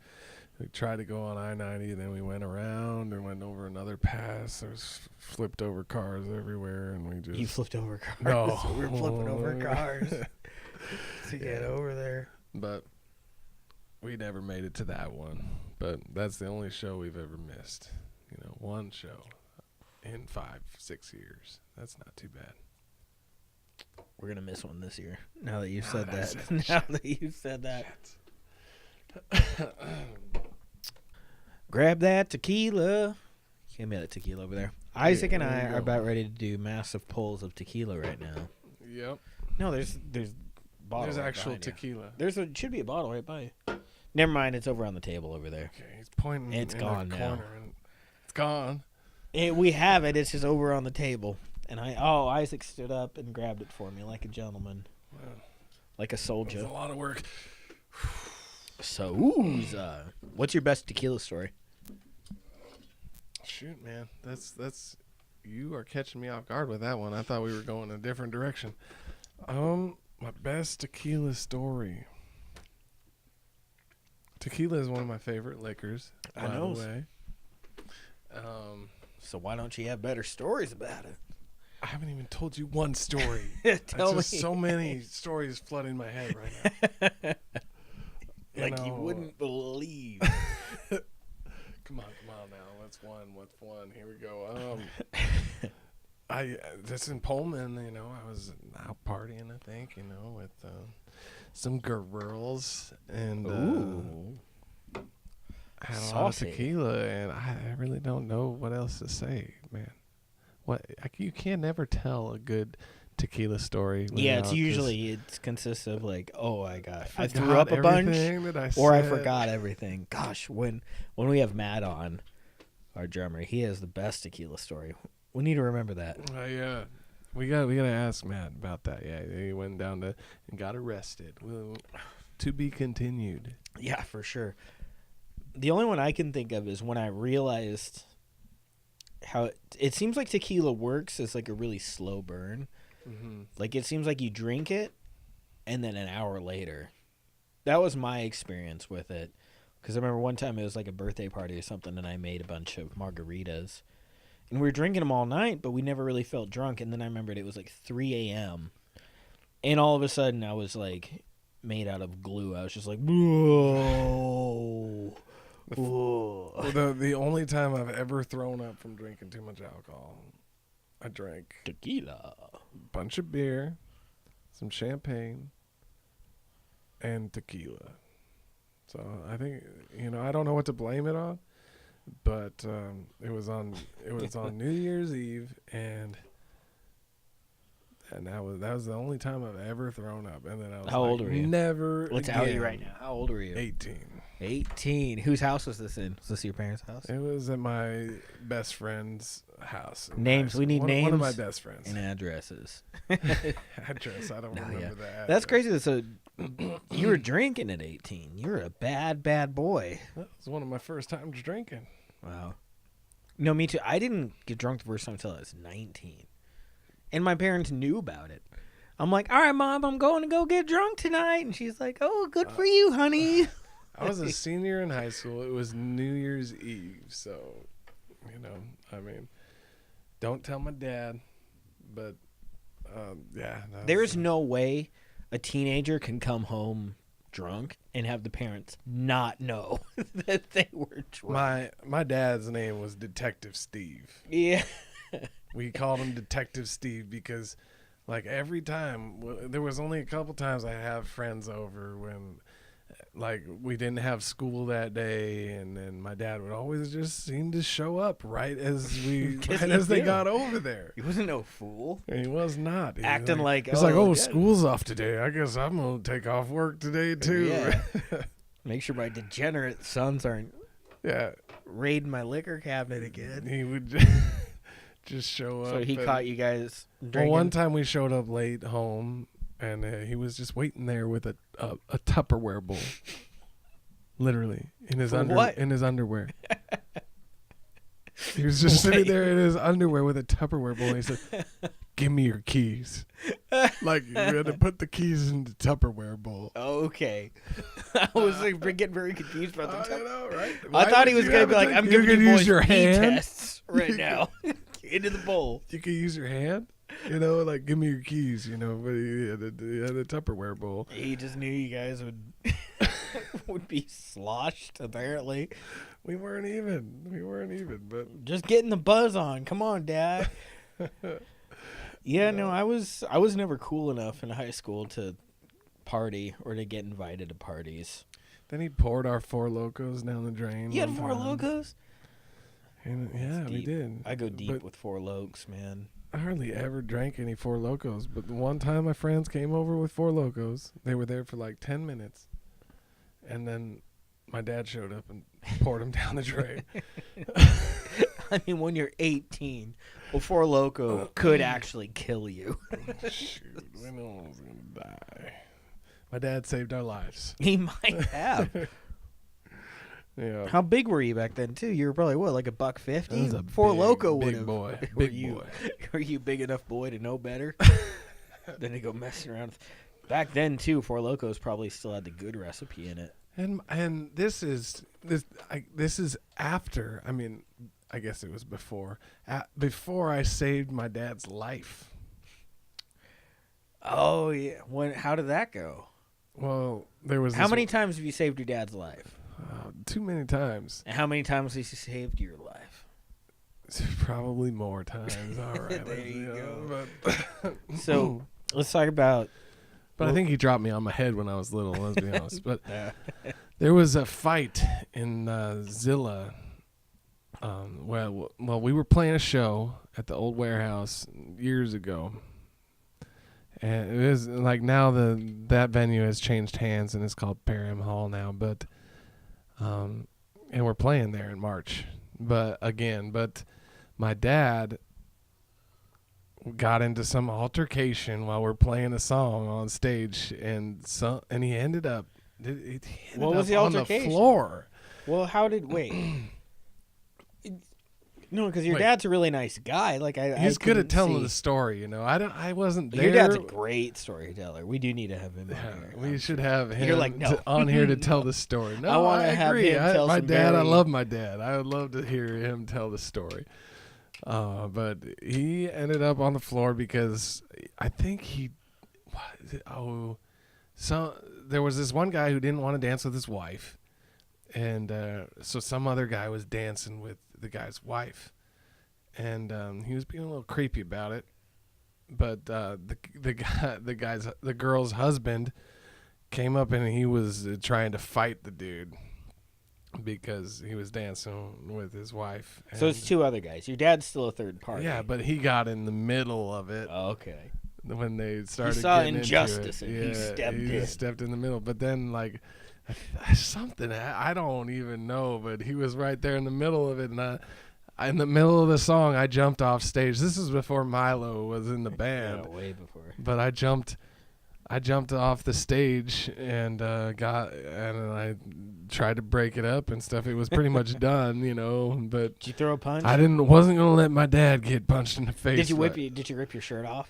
we tried to go on I-90, and then we went around and went over another pass. There's flipped over cars everywhere, and we just... You flipped over cars. No. We were flipping over cars to get over there. But we never made it to that one. But that's the only show we've ever missed. One show in 5-6 years. That's not too bad. We're gonna miss one this year. Now that you said that I that. said Now that you said that. Grab that tequila. Give me that tequila over there. Isaac and there I you are go. about ready to do massive pulls of tequila right now. Yep. No, there's bottle. There's right actual behind you. tequila. Should be a bottle right by you. Never mind, it's over on the table over there. Okay, he's pointing It's in gone the now. corner, and it's gone. We have it. It's just over on the table. And Isaac stood up and grabbed it for me like a gentleman, Wow. like a It's soldier. a lot of work. So, what's your best tequila story? Shoot, man, that's you are catching me off guard with that one. I thought we were going a different direction. My best tequila story. Tequila is one of my favorite liquors. I by know. the way. So why don't you have better stories about I haven't even told you one story. it? Tell me. There's just so many stories flooding my head right now. Like you know, wouldn't believe. Come on now. What's one? Here we go. That's in Pullman. I was out partying. I think with some girls and Ooh. had a lot of Saucy. tequila, and I really don't know what else to say, man. You can never tell a good tequila story. Yeah, it's without usually it consists of like, I just threw up a bunch, everything that I or I said. forgot everything. Gosh, when we have Matt on, our drummer, he has the best tequila story. We need to remember that. Yeah, we gotta ask Matt about that. Yeah, he went down and got arrested. Well, to be continued. Yeah, for sure. The only one I can think of is when I realized how it seems like tequila works as like a really slow burn. Mm-hmm. Like it seems like you drink it, and then an hour later. That was my experience with it. Because I remember one time it was like a birthday party or something, and I made a bunch of margaritas. And we were drinking them all night, but we never really felt drunk. And then I remembered it was like 3 a.m. And all of a sudden, I was like made out of glue. I was just like, whoa. Whoa. The only time I've ever thrown up from drinking too much alcohol, I drank Tequila. a bunch of beer, some champagne, and tequila. So I think, I don't know what to blame it on, but it was on New Year's Eve, and that was the only time I've ever thrown up. And then I was How old were you? Never. Let's again. out you right now. How old were you? 18. 18. Whose house was this in? Was this your parents' house? It was at my best friend's house. in Names. high We need school. names. One of my best friends. And address. Address. I don't No, remember yeah. the address. That's crazy. So you were drinking at 18. You're a bad, bad boy. That was one of my first times drinking. Wow. No, me too. I didn't get drunk the first time until I was 19. And my parents knew about it. I'm like, all right, Mom, I'm going to go get drunk tonight. And she's like, oh, good for you, honey. I was a senior in high school. It was New Year's Eve. So, don't tell my dad. But, yeah. There's no way a teenager can come home drunk and have the parents not know that they were drunk. My dad's name was Detective Steve. Yeah. We called him Detective Steve because, like, every time, there was only a couple times I have friends over when, like, we didn't have school that day, and then my dad would always just seem to show up right as they got over there. He wasn't no fool. And he was not. He was Acting like, he's like, good. school's off today. I guess I'm gonna take off work today too. Yeah. Make sure my degenerate sons aren't Yeah. raiding my liquor cabinet again. He would just show up. So he and- caught you guys Well, drinking. one time we showed up late home, and he was just waiting there with a Tupperware bowl, literally in his For what? in his underwear. He was just sitting there in his underwear with a Tupperware bowl. And he said, "Give me your keys." Like you had to put the keys in the Tupperware bowl. Okay. I was like, getting very confused about the I time. know, right? I Why thought he would was you going to have be it like, I'm you giving could you use boys your pee hand. tests right now. Into the bowl. You could use your hand. Like give me your keys. But he had a Tupperware bowl. He just knew you guys would be sloshed, apparently. We weren't even, but Just getting the buzz on. Come on, Dad. Yeah, no, I was never cool enough in high school to party or to get invited to parties. then he poured our Four Locos down the drain. You had one Four time. Locos? And, yeah, we Deep. did. I go deep But with Four Lokes, man. I hardly ever drank any Four Locos, but the one time my friends came over with Four Locos, they were there for like 10 minutes, and then my dad showed up and poured them down the drain. I mean, when you're 18, a Four Loko could actually kill you. Shoot, we knew I was gonna die. My dad saved our lives. He might have. Yeah. How big were you back then, too? You were probably, what, like a $1.50? I was a Four big, Loko would big have. boy. Were Big you, boy. Were you big enough boy to know better? Then to go messing around. Back then, too, Four Lokos probably still had the good recipe in it. And this is after. I mean, I guess it was before. Before I saved my dad's life. Oh, yeah. How did that go? Well, there was How this many times have you saved your dad's life? too many times. And how many times has he saved your life? Probably more times. All right. There you go. But, So, let's talk about... but I think he dropped me on my head when I was little, let's be honest. But Yeah. there was a fight in Zilla. Well, we were playing a show at the old warehouse years ago. And it is like now that venue has changed hands and it's called Parham Hall now, but and we're playing there in March. But my dad got into some altercation while we're playing a song on stage, and he ended up What was the on the altercation? floor. Well, how did... Wait. No, because your Wait. dad's a really nice guy. Like He's good at couldn't telling see. the story, I wasn't there. Your dad's a great storyteller. We do need to have him on Yeah, here. we should have him You're like, no. on here to tell the story. No, I wanna have agree. him tell my some dad, I very- love my dad. I would love to hear him tell the story. But he ended up on the floor because I think there was this one guy who didn't want to dance with his wife, and so some other guy was dancing with the guy's wife, and he was being a little creepy about it. But the girl's husband came up and he was trying to fight the dude because he was dancing with his wife. So it's two other guys. Your dad's still a third party. Yeah, but he got in the middle of it. Oh, okay. When they started, He saw getting injustice into and it. he stepped he in. stepped in the middle. But then, like, something I don't even know. But he was right there in the middle of it, and in the middle of the song, I jumped off stage. This is before Milo was in the band. Yeah, way before. But I jumped off the stage and I tried to break it up and stuff. It was pretty much done, but Did you throw a punch? I wasn't gonna let my dad get punched in the face. Did you but Did you rip your shirt off?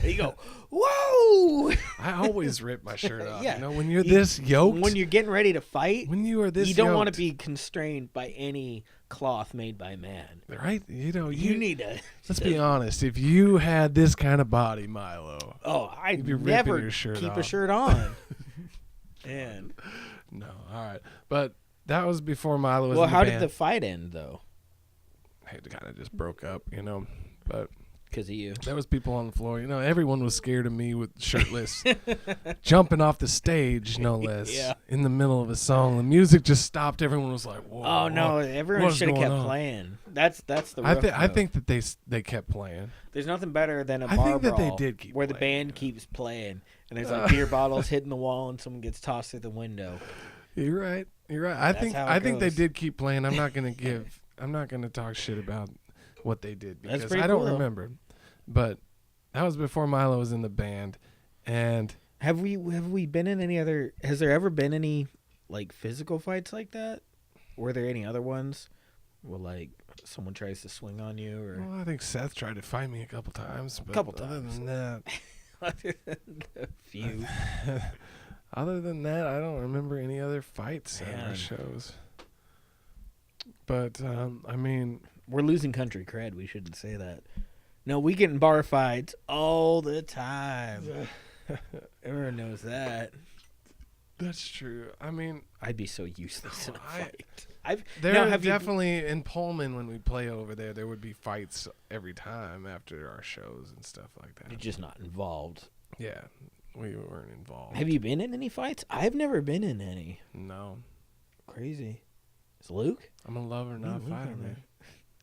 You go, whoa! I always rip my shirt off. Yeah. When you're this yoked, When you're getting ready to fight, when you are this, you don't want to yoked, be constrained by any cloth made by man. right. You need to. Let's be honest. If you had this kind of body, Milo. Oh, I'd be ripping never your shirt keep a off. shirt on. Man. No, all right. But that was before Milo was Well, in the how band. did the fight end though? It kind of just broke up, But Because of you. there was people on the floor. Everyone was scared of me with shirtless, jumping off the stage, no less. Yeah. In the middle of a song, the music just stopped. Everyone was like, "Whoa!" Oh no! what- Everyone what is should have going kept on? playing. That's the. I rough think that they kept playing. there's nothing better than a I bar think that they brawl did keep where the playing. band keeps playing and there's like beer bottles hitting the wall and someone gets tossed through the window. You're right. I That's think how it I think they goes. did keep playing. I'm not gonna talk shit about what they did That's because pretty I don't cool, though. remember. But that was before Milo was in the band, and Have we been in any other? Has there ever been any like physical fights like that? Were there any other ones where like someone tries to swing on you or well, I think Seth tried to fight me a couple times. But Couple other times. than that, a few? other than that, I don't remember any other fights at Man. our shows. But I mean, We're losing country cred. We shouldn't say that. No, we get in bar fights all the time. Everyone knows that. that's true. I mean, I'd be so useless in a I- fight. there now, are have you- definitely in Pullman when we play over there. There would be fights every time after our shows and stuff like that. You're just not involved. Yeah, we weren't involved. Have you been in any fights? I've never been in any. No, Crazy. Is Luke? I'm a lover, not a Luke fighter, in there. man.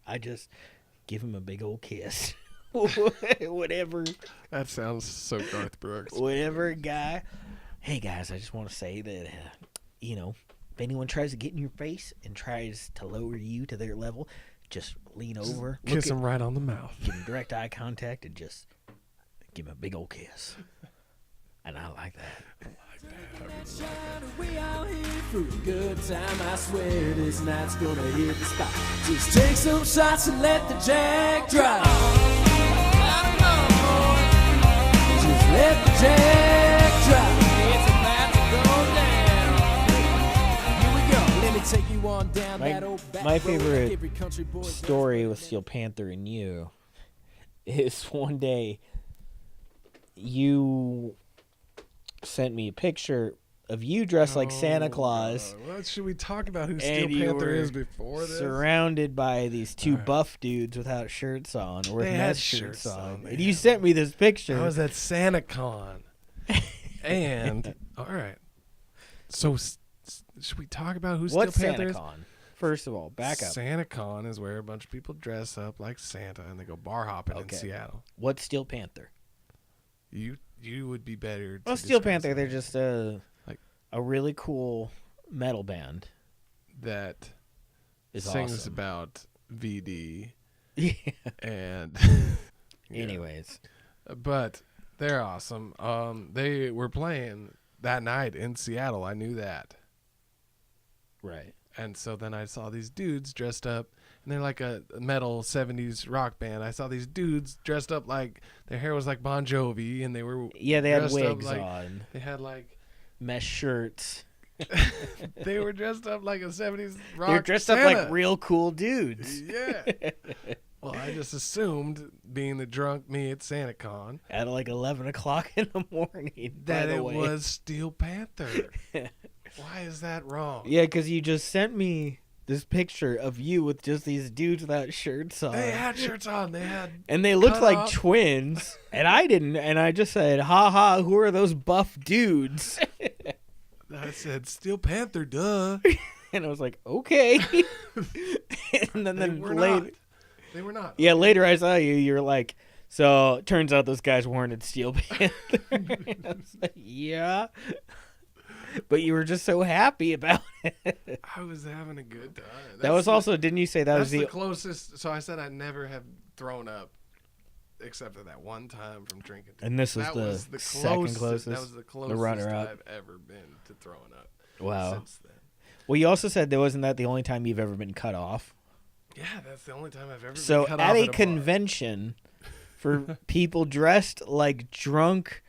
I just give him a big old kiss. whatever That sounds so Garth Brooks. guy. Hey guys, I just want to say that if anyone tries to get in your face and tries to lower you to their level, just lean over, Kiss him right on the mouth. give him direct eye contact, and just give him a big old kiss. And I like that. We out here for a good time. I swear this night's gonna hit the spot. Just take some shots and let the jack drop. Just let the jack drop. It's about to go down. Here we go. Let me take you on down My- that old back my road favorite every country boy does. Story with Steel Panther and you is one day you sent me a picture of you dressed like Santa Claus. What should we talk about? Who And Steel you Panther were is before this? surrounded by these two Alright. buff dudes without shirts on or with They had mesh shirts shirts on. on, And yeah. you sent me this picture. I was at SantaCon. And all right, so should we talk about who What's Steel Panther is? SantaCon? First of all, back up. SantaCon is where a bunch of people dress up like Santa and they go bar hopping Okay. in Seattle. What's Steel Panther? You would be better. Well, to Steel describe Panther, they're something just Like- a really cool metal band. that Is sings awesome. about VD Yeah. and yeah. Anyways, But they're awesome. They were playing that night in Seattle. I knew that. right. And so then I saw these dudes dressed up, and they're like a metal 70s rock band. I saw these dudes dressed up like their hair was like Bon Jovi, and they were Yeah, they had dressed up wigs like- on, they had like mesh shirts. they were dressed up like a 70s rock. They're dressed up Santa. like real cool dudes. Yeah. Well, I just assumed, being the drunk me at SantaCon, At like 11 o'clock in the morning. that by the it way. was Steel Panther. Why is that wrong? Yeah, because you just sent me this picture of you with just these dudes without shirts on. They had shirts on. They had. And they looked cut like off. twins. And I didn't. And I just said, ha ha, who are those buff dudes? I said Steel Panther, duh. And I was like, okay. And then, They were later. not. They were not. Yeah, later I saw you. You were like, so turns out those guys weren't at Steel Panther. I was like, yeah. But you were just so happy about it. I was having a good time. That was also, didn't you say that was That's the the closest. So I said I never have thrown up, except for that one time from drinking. And this was That the was the second closest. closest, That was the closest runner-up. I've ever been to throwing up. Wow. Since then. Well, you also said that wasn't that the only time you've ever been cut off. Yeah, that's the only time I've ever So been cut at off a bar. convention for people dressed like drunk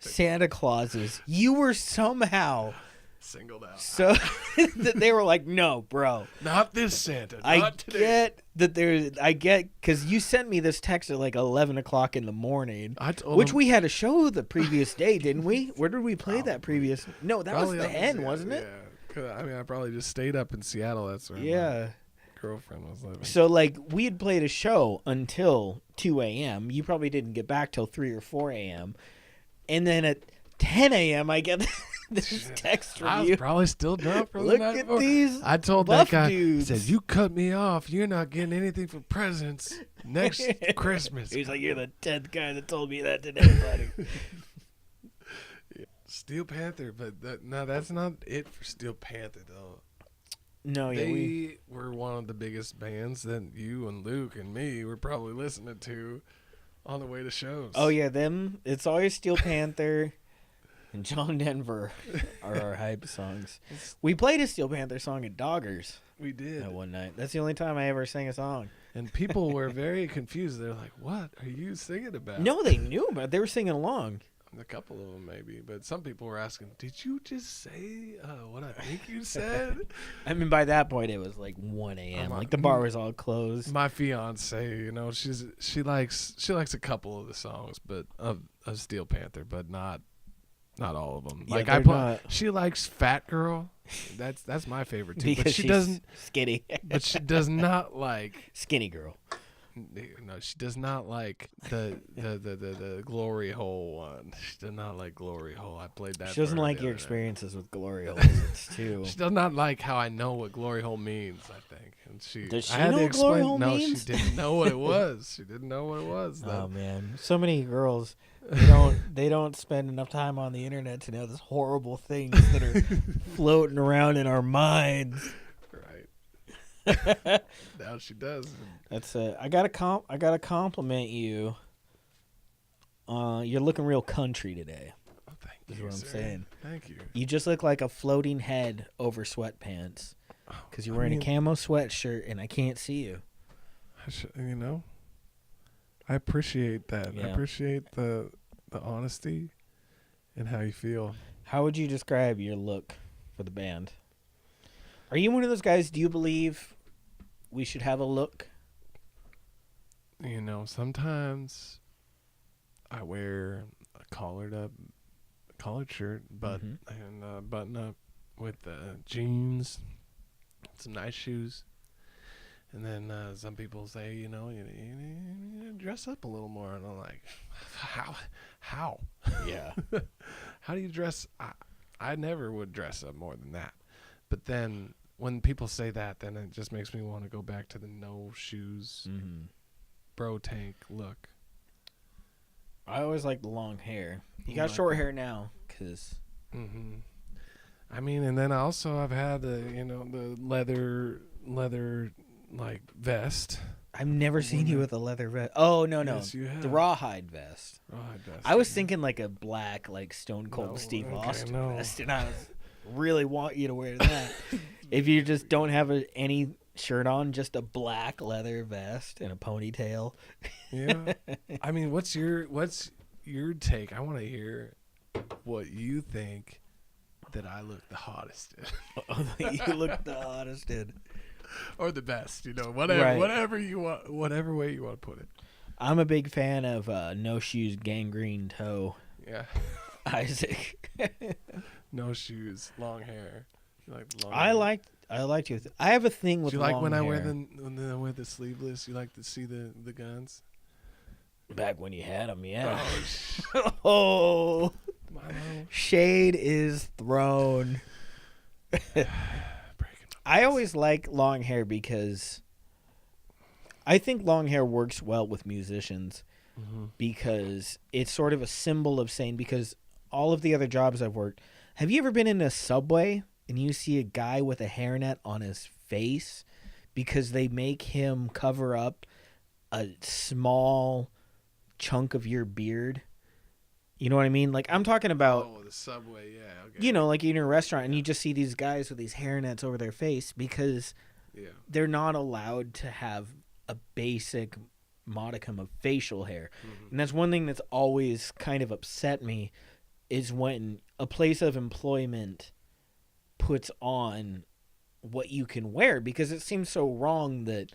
Santa Clauses, you were somehow Singled out. so that they were like, no, bro. Not this Santa. Not I today. get that because you sent me this text at like 11 o'clock in the morning, I told which him- we had a show the previous day, didn't we? Where did we play that previous? No, that was Probably the up in end, Seattle, wasn't it? Yeah. 'Cause, I mean, I probably just stayed up in Seattle. That's where Yeah. my girlfriend was living. So like we had played a show until 2 a.m. You probably didn't get back till 3 or 4 a.m. And then at 10 a.m. I get this text I from was you. probably still drunk from Look the night at before. these I told buff that guy, dudes. said, you cut me off. You're not getting anything for presents next Christmas. He's like, you're the 10th guy that told me that today, buddy. Steel Panther, but no, that's not it for Steel Panther, though. No, yeah, They we were one of the biggest bands that you and Luke and me were probably listening to on the way to shows. Oh yeah, them. It's always Steel Panther and John Denver are our hype songs. We played a Steel Panther song at Doggers we did. that one night. That's the only time I ever sang a song. And people were very confused. They're like, what are you singing about? No, they knew about it. They were singing along. A couple of them maybe, but some people were asking, did you just say what I think you said? I mean, by that point, it was like 1 a.m. I'm Like the bar was all closed. My fiance, you know, she likes a couple of the songs, but of Steel Panther, but not all of them. Yeah, Like they're I put, not. she likes Fat Girl. That's my favorite too. Because But she she's doesn't. skinny. But she does not like. Skinny girl. No, she does not like the Glory Hole one. She does not like Glory Hole. I played that. She doesn't for her like the your other night. experiences with Glory Holes. It's too. She does not like how I know what Glory Hole means. I think, and she. Does she I had know to what Glory explain. Hole no, means? she didn't know what it was. She didn't know what it was. Oh Then. man, so many girls they don't spend enough time on the internet to know these horrible things that are floating around in our minds. Right. Now she does. That's I gotta compliment you. You're looking real country today. Oh, thank Is you, what I'm sir. saying. Thank you. You just look like a floating head over sweatpants because you're wearing a camo sweatshirt and I can't see you. You know, I appreciate that. Yeah. I appreciate the honesty and how you feel. How would you describe your look for the band? Are you one of those guys? Do you believe we should have a look? You know, sometimes I wear a collared shirt, and button up with jeans, some nice shoes, and then some people say, you know, you dress up a little more, and I'm like, how? Yeah. How do you dress? I never would dress up more than that, but then when people say that, then it just makes me want to go back to the no shoes, Mm-hmm. bro tank look. I always like the long hair. You got Like short that. hair now, cause Mm-hmm. I mean, and then also I've had the leather like vest. I've never seen you with a leather vest. Oh no, Yes, you have. the rawhide vest. Rawhide vest. I was thinking like a black, like Stone Cold No, Steve okay, Austin no. vest, and I really want you to wear that. If you just don't have any shirt on, just a black leather vest and a ponytail. Yeah. I mean, what's your take? I want to hear what you think that I look the hottest in. You look the hottest in. or the best, whatever, Right. whatever you want, whatever way you want to put it. I'm a big fan of No Shoes Gangrene Toe Yeah. Isaac. No shoes, long hair. You like the long I hair? liked you. I have a thing with Do you like long when I hair. when I wear the sleeveless? You like to see the guns? Back when you had them, yeah. Oh, Oh, Milo. shade is thrown. Breaking I always like long hair because I think long hair works well with musicians because it's sort of a symbol of saying, because all of the other jobs I've worked, have you ever been in a Subway and you see a guy with a hairnet on his face because they make him cover up a small chunk of your beard? You know what I mean? Like, I'm talking about, Oh, the Subway, yeah. Okay. you know, like you're in a restaurant and you just see these guys with these hairnets over their face because Yeah. they're not allowed to have a basic modicum of facial hair. And that's one thing that's always kind of upset me is when a place of employment puts on what you can wear, because it seems so wrong that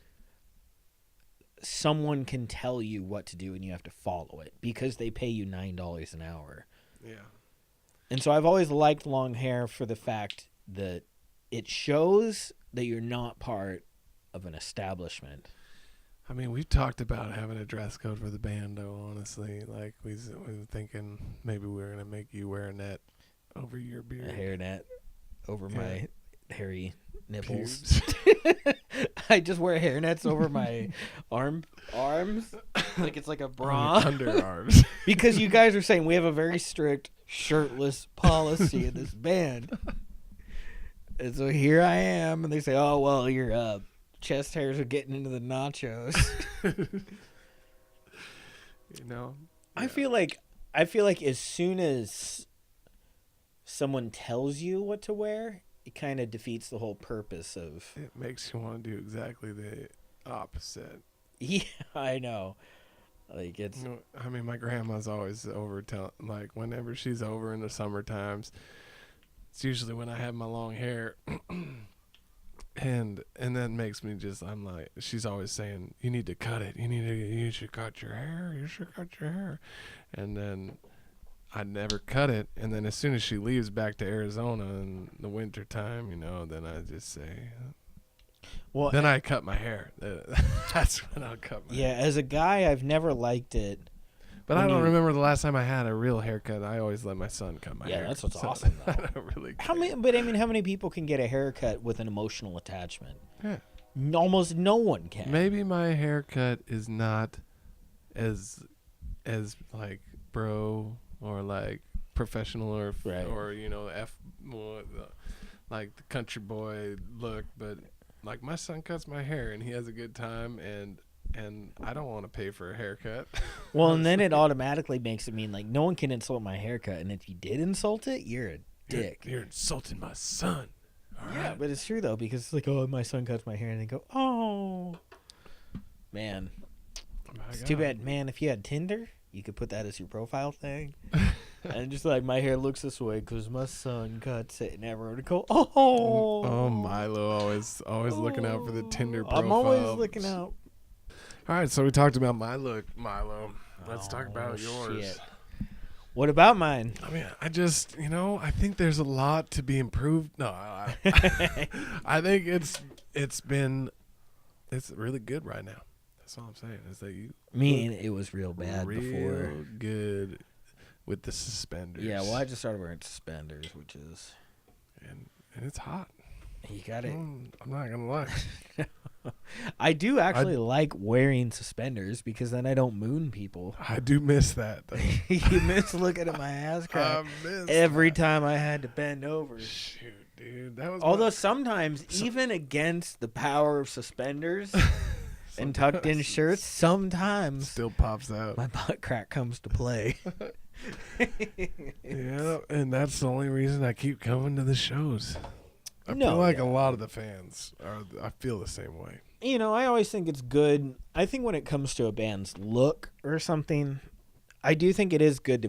someone can tell you what to do and you have to follow it because they pay you $9 an hour. Yeah. And so I've always liked long hair for the fact that it shows that you're not part of an establishment. I mean, we've talked about having a dress code for the band, though, honestly. Like, we were thinking maybe we were going to make you wear a net over your A beard. hairnet over my hairy nipples. Pubes. I just wear hairnets over my arms, like it's like a bra. Underarms. Because you guys are saying we have a very strict shirtless policy in this band, and so here I am, and they say, "Oh well, your chest hairs are getting into the nachos." I feel like as soon as someone tells you what to wear, it kind of defeats the whole purpose of. It makes you want to do exactly the opposite. Yeah, I know. Like it's I mean, my grandma's always over like whenever she's over in the summer times, it's usually when I have my long hair. And that makes me I'm like, she's always saying, you need to cut it. You should cut your hair. You should cut your hair. And then I never cut it. And then as soon as she leaves back to Arizona in the winter time, then I just say, well. then I cut my hair. That's when I'll cut my Yeah, hair. as a guy, I've never liked it. But when I don't you- remember the last time I had a real haircut. I always let my son cut my hair. Yeah, that's what's So awesome, though. I don't really care. How many people can get a haircut with an emotional attachment? Yeah. Almost no one can. Maybe my haircut is not as like bro or like professional or Right. or more like the country boy look, but like my son cuts my hair and he has a good time, and I don't want to pay for a haircut. Well, and then it automatically makes it mean like no one can insult my haircut, and if you did insult it, you're a dick. You're insulting my son. All Yeah, right. but it's true though, because it's like, oh, my son cuts my hair, and they go, oh, man, My it's God. too bad, man. If you had Tinder, you could put that as your profile thing, and just like my hair looks this way because my son cuts it, and everyone would go, oh, Oh, Milo always looking out for the Tinder profile. I'm always looking out. All right, so we talked about my look, Milo. Let's talk about yours. Shit. What about mine? I mean, I just, I think there's a lot to be improved. No, I think it's really good right now. That's all I'm saying. Is that you I mean, it was real bad real before. good with the suspenders. Yeah, well, I just started wearing suspenders, which is and it's hot. you got it. I'm not gonna lie. I do actually like wearing suspenders because then I don't moon people. I do miss that though. You miss looking at my ass I crack miss every that. time I had to bend over. Shoot, dude, that was. Although sometimes, even against the power of suspenders and tucked in shirts, sometimes still pops out. my butt crack comes to play. Yeah, and that's the only reason I keep coming to the shows. I No, feel like yeah. a lot of the fans are. I feel the same way. You know, I always think it's good. I think when it comes to a band's look or something, I do think it is good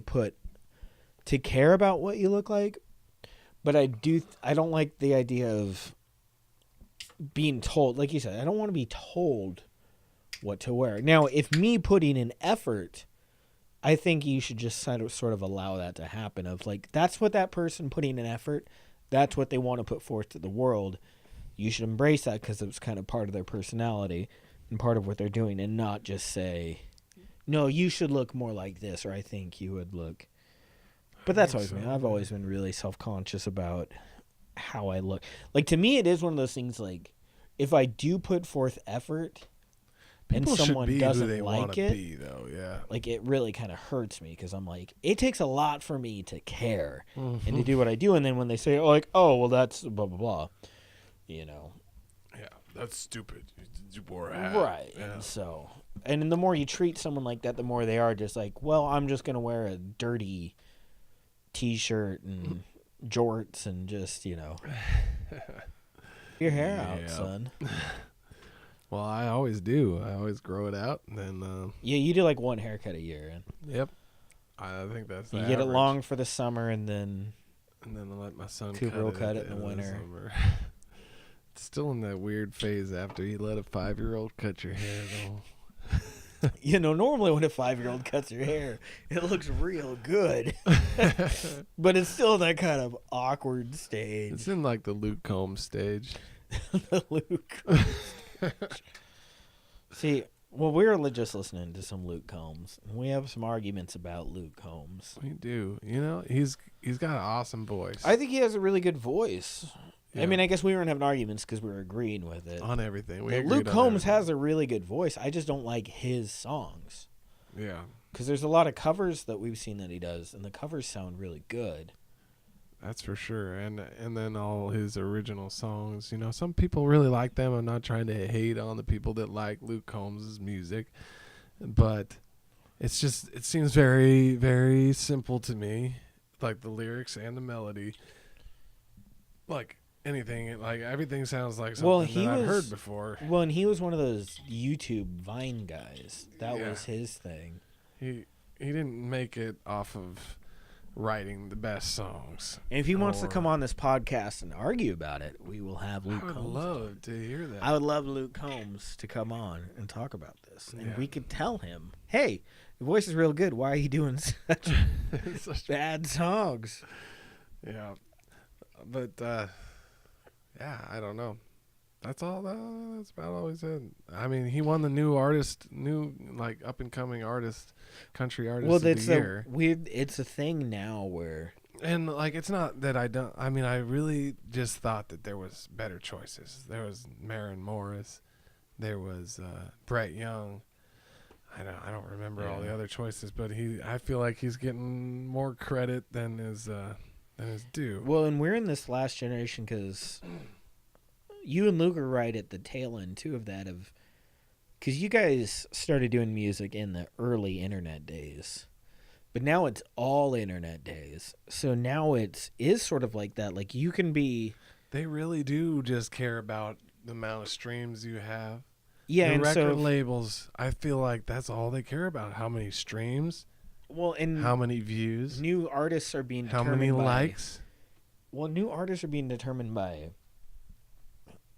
to care about what you look like. But I don't like the idea of being told, like you said, I don't want to be told what to wear. Now, if me putting in effort, I think you should just sort of allow that to happen. Of like, that's what that person putting in effort, that's what they want to put forth to the world. You should embrace that because it's kind of part of their personality and part of what they're doing, and not just say, no, you should look more like this, or I think you would look. But that's always me. I've always been really self-conscious about how I look. Like, to me, it is one of those things, like, if I do put forth effort People and someone should be doesn't who they like wanna it, be, though. Yeah. like, it really kind of hurts me because I'm like, it takes a lot for me to care and Mm-hmm. to do what I do. And then when they say, oh, like, oh, well, that's blah, blah, blah, you know. Yeah, that's stupid. You wore a hat. Right. Yeah. And so, and the more you treat someone like that, the more they are just like, well, I'm just going to wear a dirty T-shirt and jorts and just, you know, your hair out, Yeah. son. Well, I always do. I always grow it out, and then Yeah, you do like one haircut a year. And yep. I think that's the you get it average. long for the summer and then and then I let my son Cooper will cut at it in the end of winter. summer. It's still in that weird phase after you let a 5-year-old cut your hair, though. you know, normally when a 5-year-old cuts your hair, it looks real good. But it's still that kind of awkward stage. It's in like the Luke Combs stage. The Luke Combs stage. See, well, we were just listening to some Luke Combs. And we have some arguments about Luke Combs. We do. You know, he's got an awesome voice. I think he has a really good voice. Yeah. I mean, I guess we weren't having arguments because we were agreeing with it. on everything. We But agreed Luke on Combs everything. has a really good voice. I just don't like his songs. Yeah, Because there's a lot of covers that we've seen that he does, and the covers sound really good. that's for sure. And then all his original songs. You know, some people really like them. I'm not trying to hate on the people that like Luke Combs' music, but it's just, it seems very, very simple to me, like the lyrics and the melody. Like anything, like everything sounds like something Well, he that I've was- heard before. Well, and he was one of those YouTube Vine guys. That Yeah. was his thing. He didn't make it off of writing the best songs. And if he wants to Or- come on this podcast and argue about it, we will have Luke I would Combs. love to hear that. I would love Luke Combs to come on and talk about this. And Yeah. we could tell him, hey, your voice is real good. Why are you doing such Such- bad songs? yeah, but yeah, I don't know. That's all. That's about all he said. I mean, he won the new like up and coming artist, country artist Well, of the it's year. a weird. It's a thing now where And like, it's not that I don't. I mean, I really just thought that there was better choices. There was Maren Morris. There was Brett Young. I don't remember all the other choices, but I feel like he's getting more credit than his due. well, and we're in this last generation because you and Luke are right at the tail end too of that because you guys started doing music in the early internet days. But now it's all internet days. So now it is sort of like that. Like you can be. They really do just care about the amount of streams you have. Yeah, the and record so. labels, I feel like that's all they care about. How many streams, Well, and how many views, new artists are being how determined many by, likes. Well, new artists are being determined by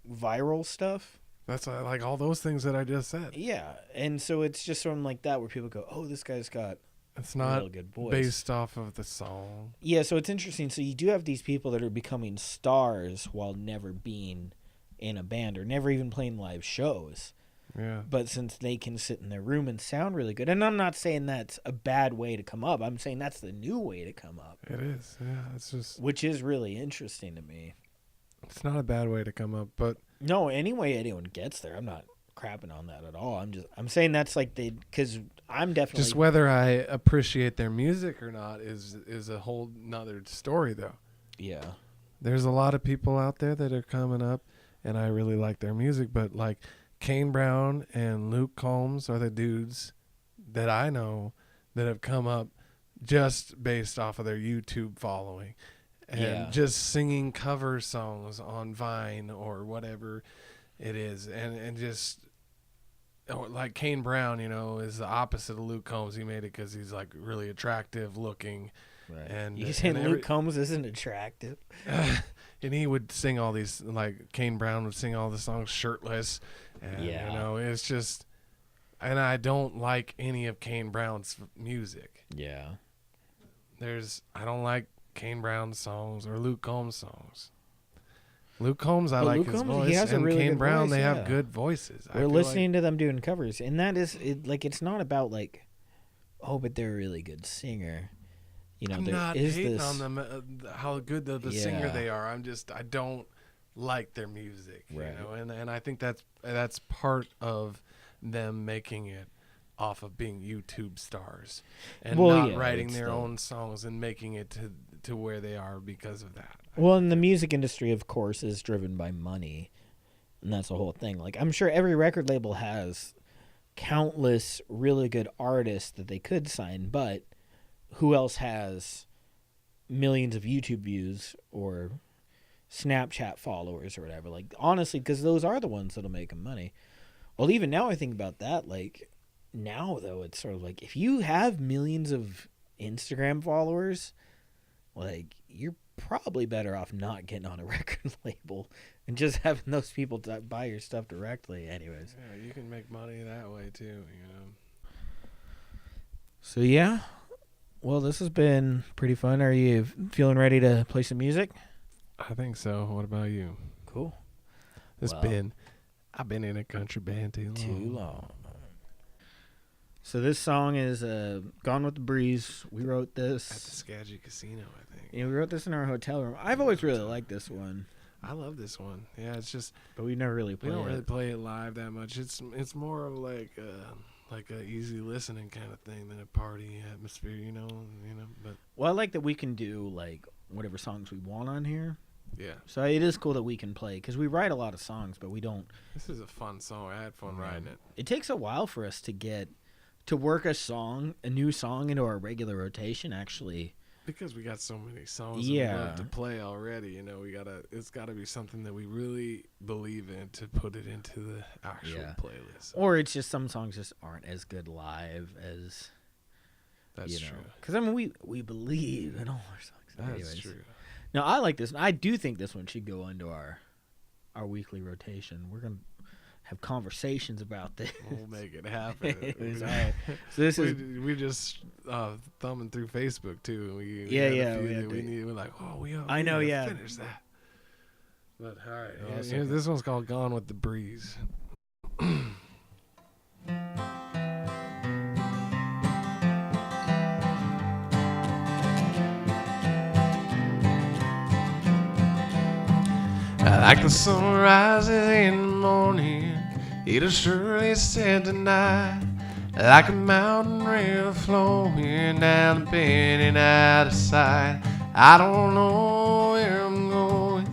viral stuff. That's like all those things that I just said. Yeah, and so it's just something like that where people go, "Oh, this guy's got It's a not real good voice." based off of the song. Yeah, so it's interesting. So you do have these people that are becoming stars while never being in a band or never even playing live shows. Yeah. But since they can sit in their room and sound really good, and I'm not saying that's a bad way to come up. I'm saying that's the new way to come up, It is. Yeah. It's just, which is really interesting to me. it's not a bad way to come up, but No, any way anyone gets there, I'm not crapping on that at all. I'm saying that's like because I'm definitely just whether I appreciate their music or not is a whole nother story, though. yeah. There's a lot of people out there that are coming up, and I really like their music, but like Kane Brown and Luke Combs are the dudes that I know that have come up just based off of their YouTube following and Yeah. just singing cover songs on Vine or whatever it is, and just like Kane Brown, you know, is the opposite of Luke Combs. He made it because he's like really attractive looking. And You saying and Luke Combs isn't attractive? and he would sing all these, like Kane Brown would sing all the songs shirtless, and Yeah. you know, it's just, and I don't like any of Kane Brown's music. Yeah. I don't like Kane Brown's songs or Luke Combs' songs. Luke Combs, I But like Luke his Combs, voice, he has a and really Kane good Brown, voice, they yeah. have good voices. I We're feel listening to them doing covers, and that is like it's not about like, oh, but they're a really good singer. You know, I'm there not is hating this. on them, how good the singer Yeah. they are. I don't like their music, Right. you know, and I think that's part of them making it off of being YouTube stars and Well, not yeah, writing it's their the- own songs and making it to where they are because of that. Well, and the music industry, of course, is driven by money, and that's the whole thing. Like, I'm sure every record label has countless really good artists that they could sign, but who else has millions of YouTube views or Snapchat followers or whatever? Like, honestly, because those are the ones that'll make them money. Well, even now I think about that, like, now, though, it's sort of like, if you have millions of Instagram followers, like, you're probably better off not getting on a record label and just having those people buy your stuff directly anyways. Yeah, you can make money that way too, you know. So, yeah. Well, this has been pretty fun. Are you feeling ready to play some music? I think so. What about you? Cool. I've been in a country band too long. Too long. So this song is Gone with the Breeze. We wrote At the this. Skagit Casino, I think. Yeah, we wrote this in our hotel room. I've always really liked this one, I love this one. Yeah, it's just but we never really we played don't really it. play it live that much. It's more of like a easy listening kind of thing than a party atmosphere, you know. But Well, I like that we can do like whatever songs we want on here. yeah, So it is cool that we can play because we write a lot of songs, but we don't. this is a fun song. I had fun writing it. It takes a while for us to work a new song into our regular rotation. Actually, Because we got so many songs that we Yeah. love to play already, you know, it's gotta be something that we really believe in to put it into the actual Yeah. playlist. or it's just some songs just aren't as good live as That's you know. true. Because I mean, we believe in all our songs. That's Anyways. true. No, I like this. I do think this one should go into our weekly rotation. We're gonna have conversations about this. We'll make it happen. Anyways, all right. So this is we just thumbing through Facebook too. And we Yeah, had a yeah, few we had that to- we're like, oh, I know, gotta yeah. finish that. But all right, Oh, that's here's okay. this one's called "Gone with the Breeze." Like the sun rises in the morning, it'll surely set tonight. Like a mountain river flowing down the bend and out of sight. I don't know where I'm going,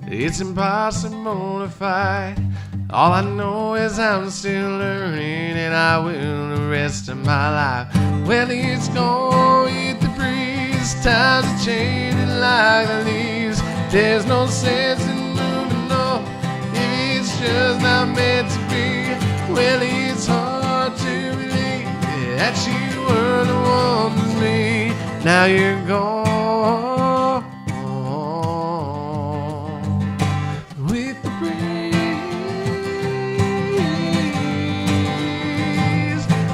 it's impossible to fight. All I know is I'm still learning, and I will the rest of my life. Well, it's gone with the breeze, times are changing like the leaves. There's no sense in moving on if it's just not meant to be. Well, it's hard to believe that you were the one with me. Now you're gone with the breeze,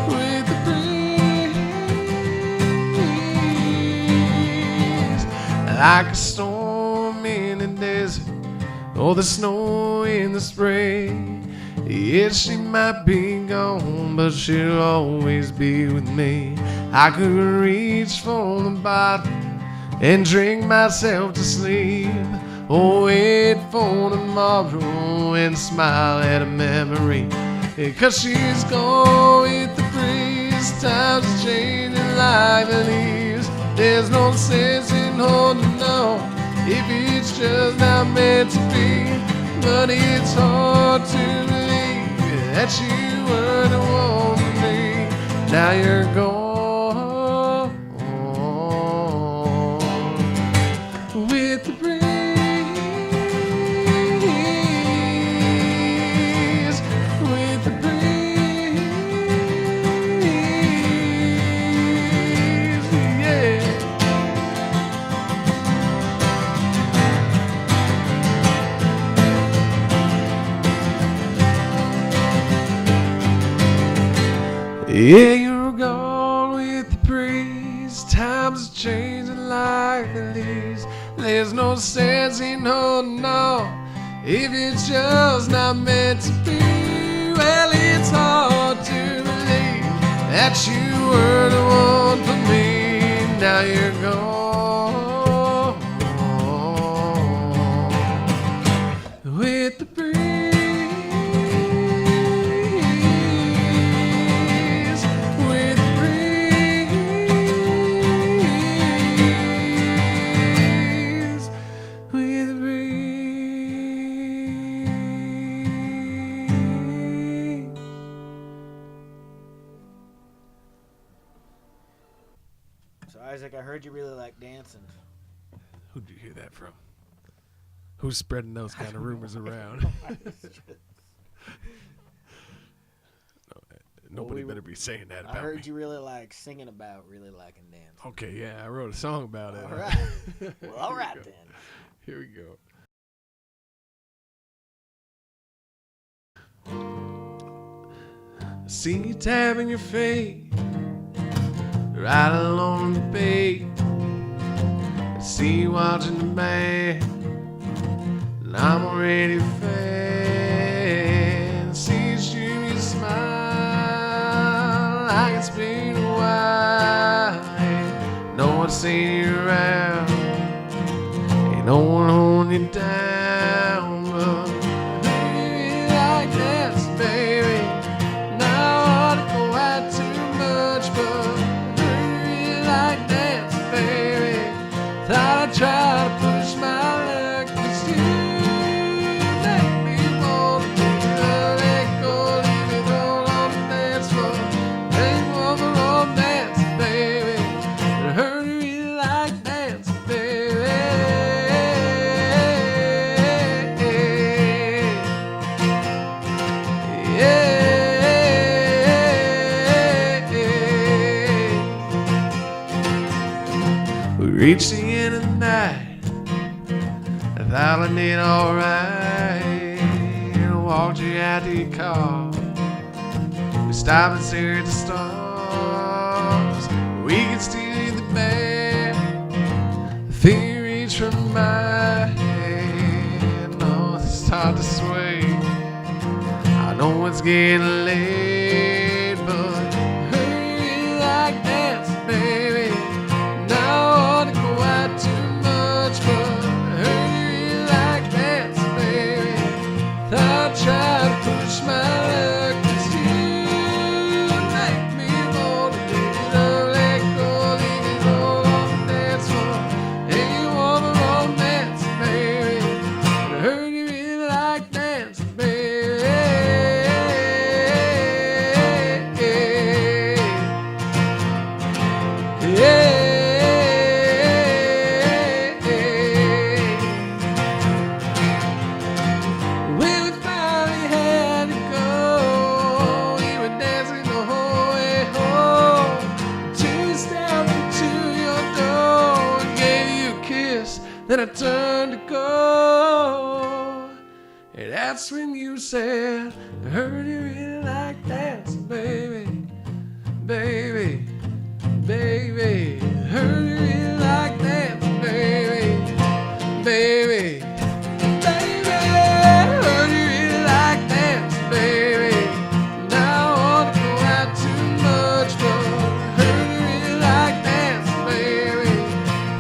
with the breeze, like a storm in the desert or the snow in the spring. Yes, she might be gone, but she'll always be with me. I could reach for the bottle and drink myself to sleep, or wait for tomorrow and smile at a memory. 'Cause she's gone with the breeze, times are changing like the leaves. There's no sense in holding on if it's just not meant to be. But it's hard to believe that you were the one with me. Now you're gone with the breeze, with the breeze, yeah. Yeah, you're gone with the breeze. Times are changing like the leaves. There's no sense in holding on if it's just not meant to be. Well, it's hard to believe that you were the one for me. Now you're gone with the breeze. With the breeze. With the breeze. So Isaac, I heard you really like dancing. Who'd you hear that from? Who's spreading those kind of rumors around? Nobody better be saying that I about heard me. you really like singing about really liking dancing. Okay, yeah, I wrote a song about it. All right. Well, all Here we right go. then. Here we go. I see you tapping your feet right along the beat. I see you watching the band, and I'm already a fan. I see you shoot you smile like it's been a while. Ain't no one seen you around, ain't no one holding you down, but you like this, baby. Now I wanna go out too much, but you like dance, baby. Thought I'd try to push my luck, 'cause you make me wanna let go, leave it all on the dance floor. Ain't one for romance, baby. But I heard you really like dance, baby. We reached the end of the night. I thought I did alright. Walked you out to your car. We stopped and stared at the stars. We could still hear the band. The finger reached from my hand. Oh, it's hard to sway. I know it's getting late, but I really like dance, baby. Now I wanna go out too much, but I really like dance, baby. Thought I'd try to push my luck, 'cause you make me wanna leave it all, let go, leave it all on the dance floor. Hey, you want the romance, baby, but I heard you really like dance, baby. When we finally had to go, we were dancing the whole way home. Till we stepped into your door and gave you a kiss, then I turned to go. And that's when you said, I heard you really like dancing, baby, baby, baby. I heard you really like dancing, baby, baby, baby. I heard you really like dancing, baby. Now I wanna go out too much, but I heard you really like dancing, baby.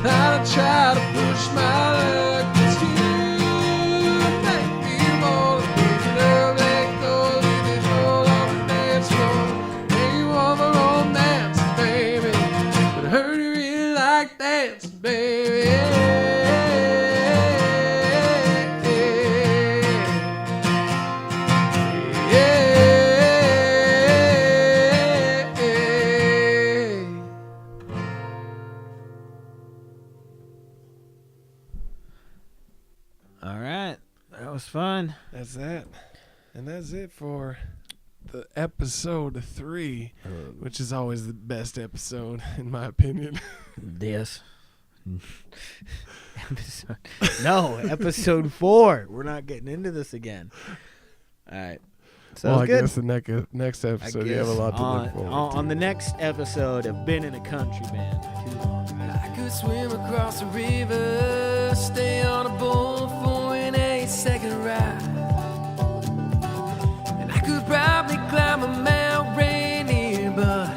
Thought I'd try to push my luck, 'cause you make me wanna leave it up, let go, leave it all on the dance floor. Hey, you want the romance, baby, but I heard you really like dancing, baby. All right. That was fun. That's that. And that's it for the episode 3, which is always the best episode, in my opinion. This. episode 4. We're not getting into this again. All right. Well, I good. guess the next episode you have a lot to look forward to. On the next episode of Been in a Country Band for too long. I could swim across the river, stay on a boat for an 8-second ride. And I could probably climb a Mount Rainier, but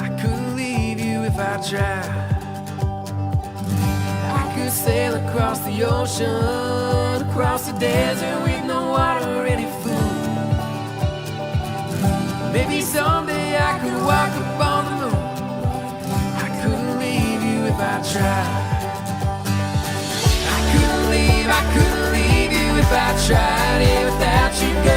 I couldn't leave you if I tried. I could sail across the ocean, across the desert with no water or any food. Maybe someday I could walk up on the moon. I couldn't leave you if I tried. I couldn't leave you if I tried. Yeah, without you, girl.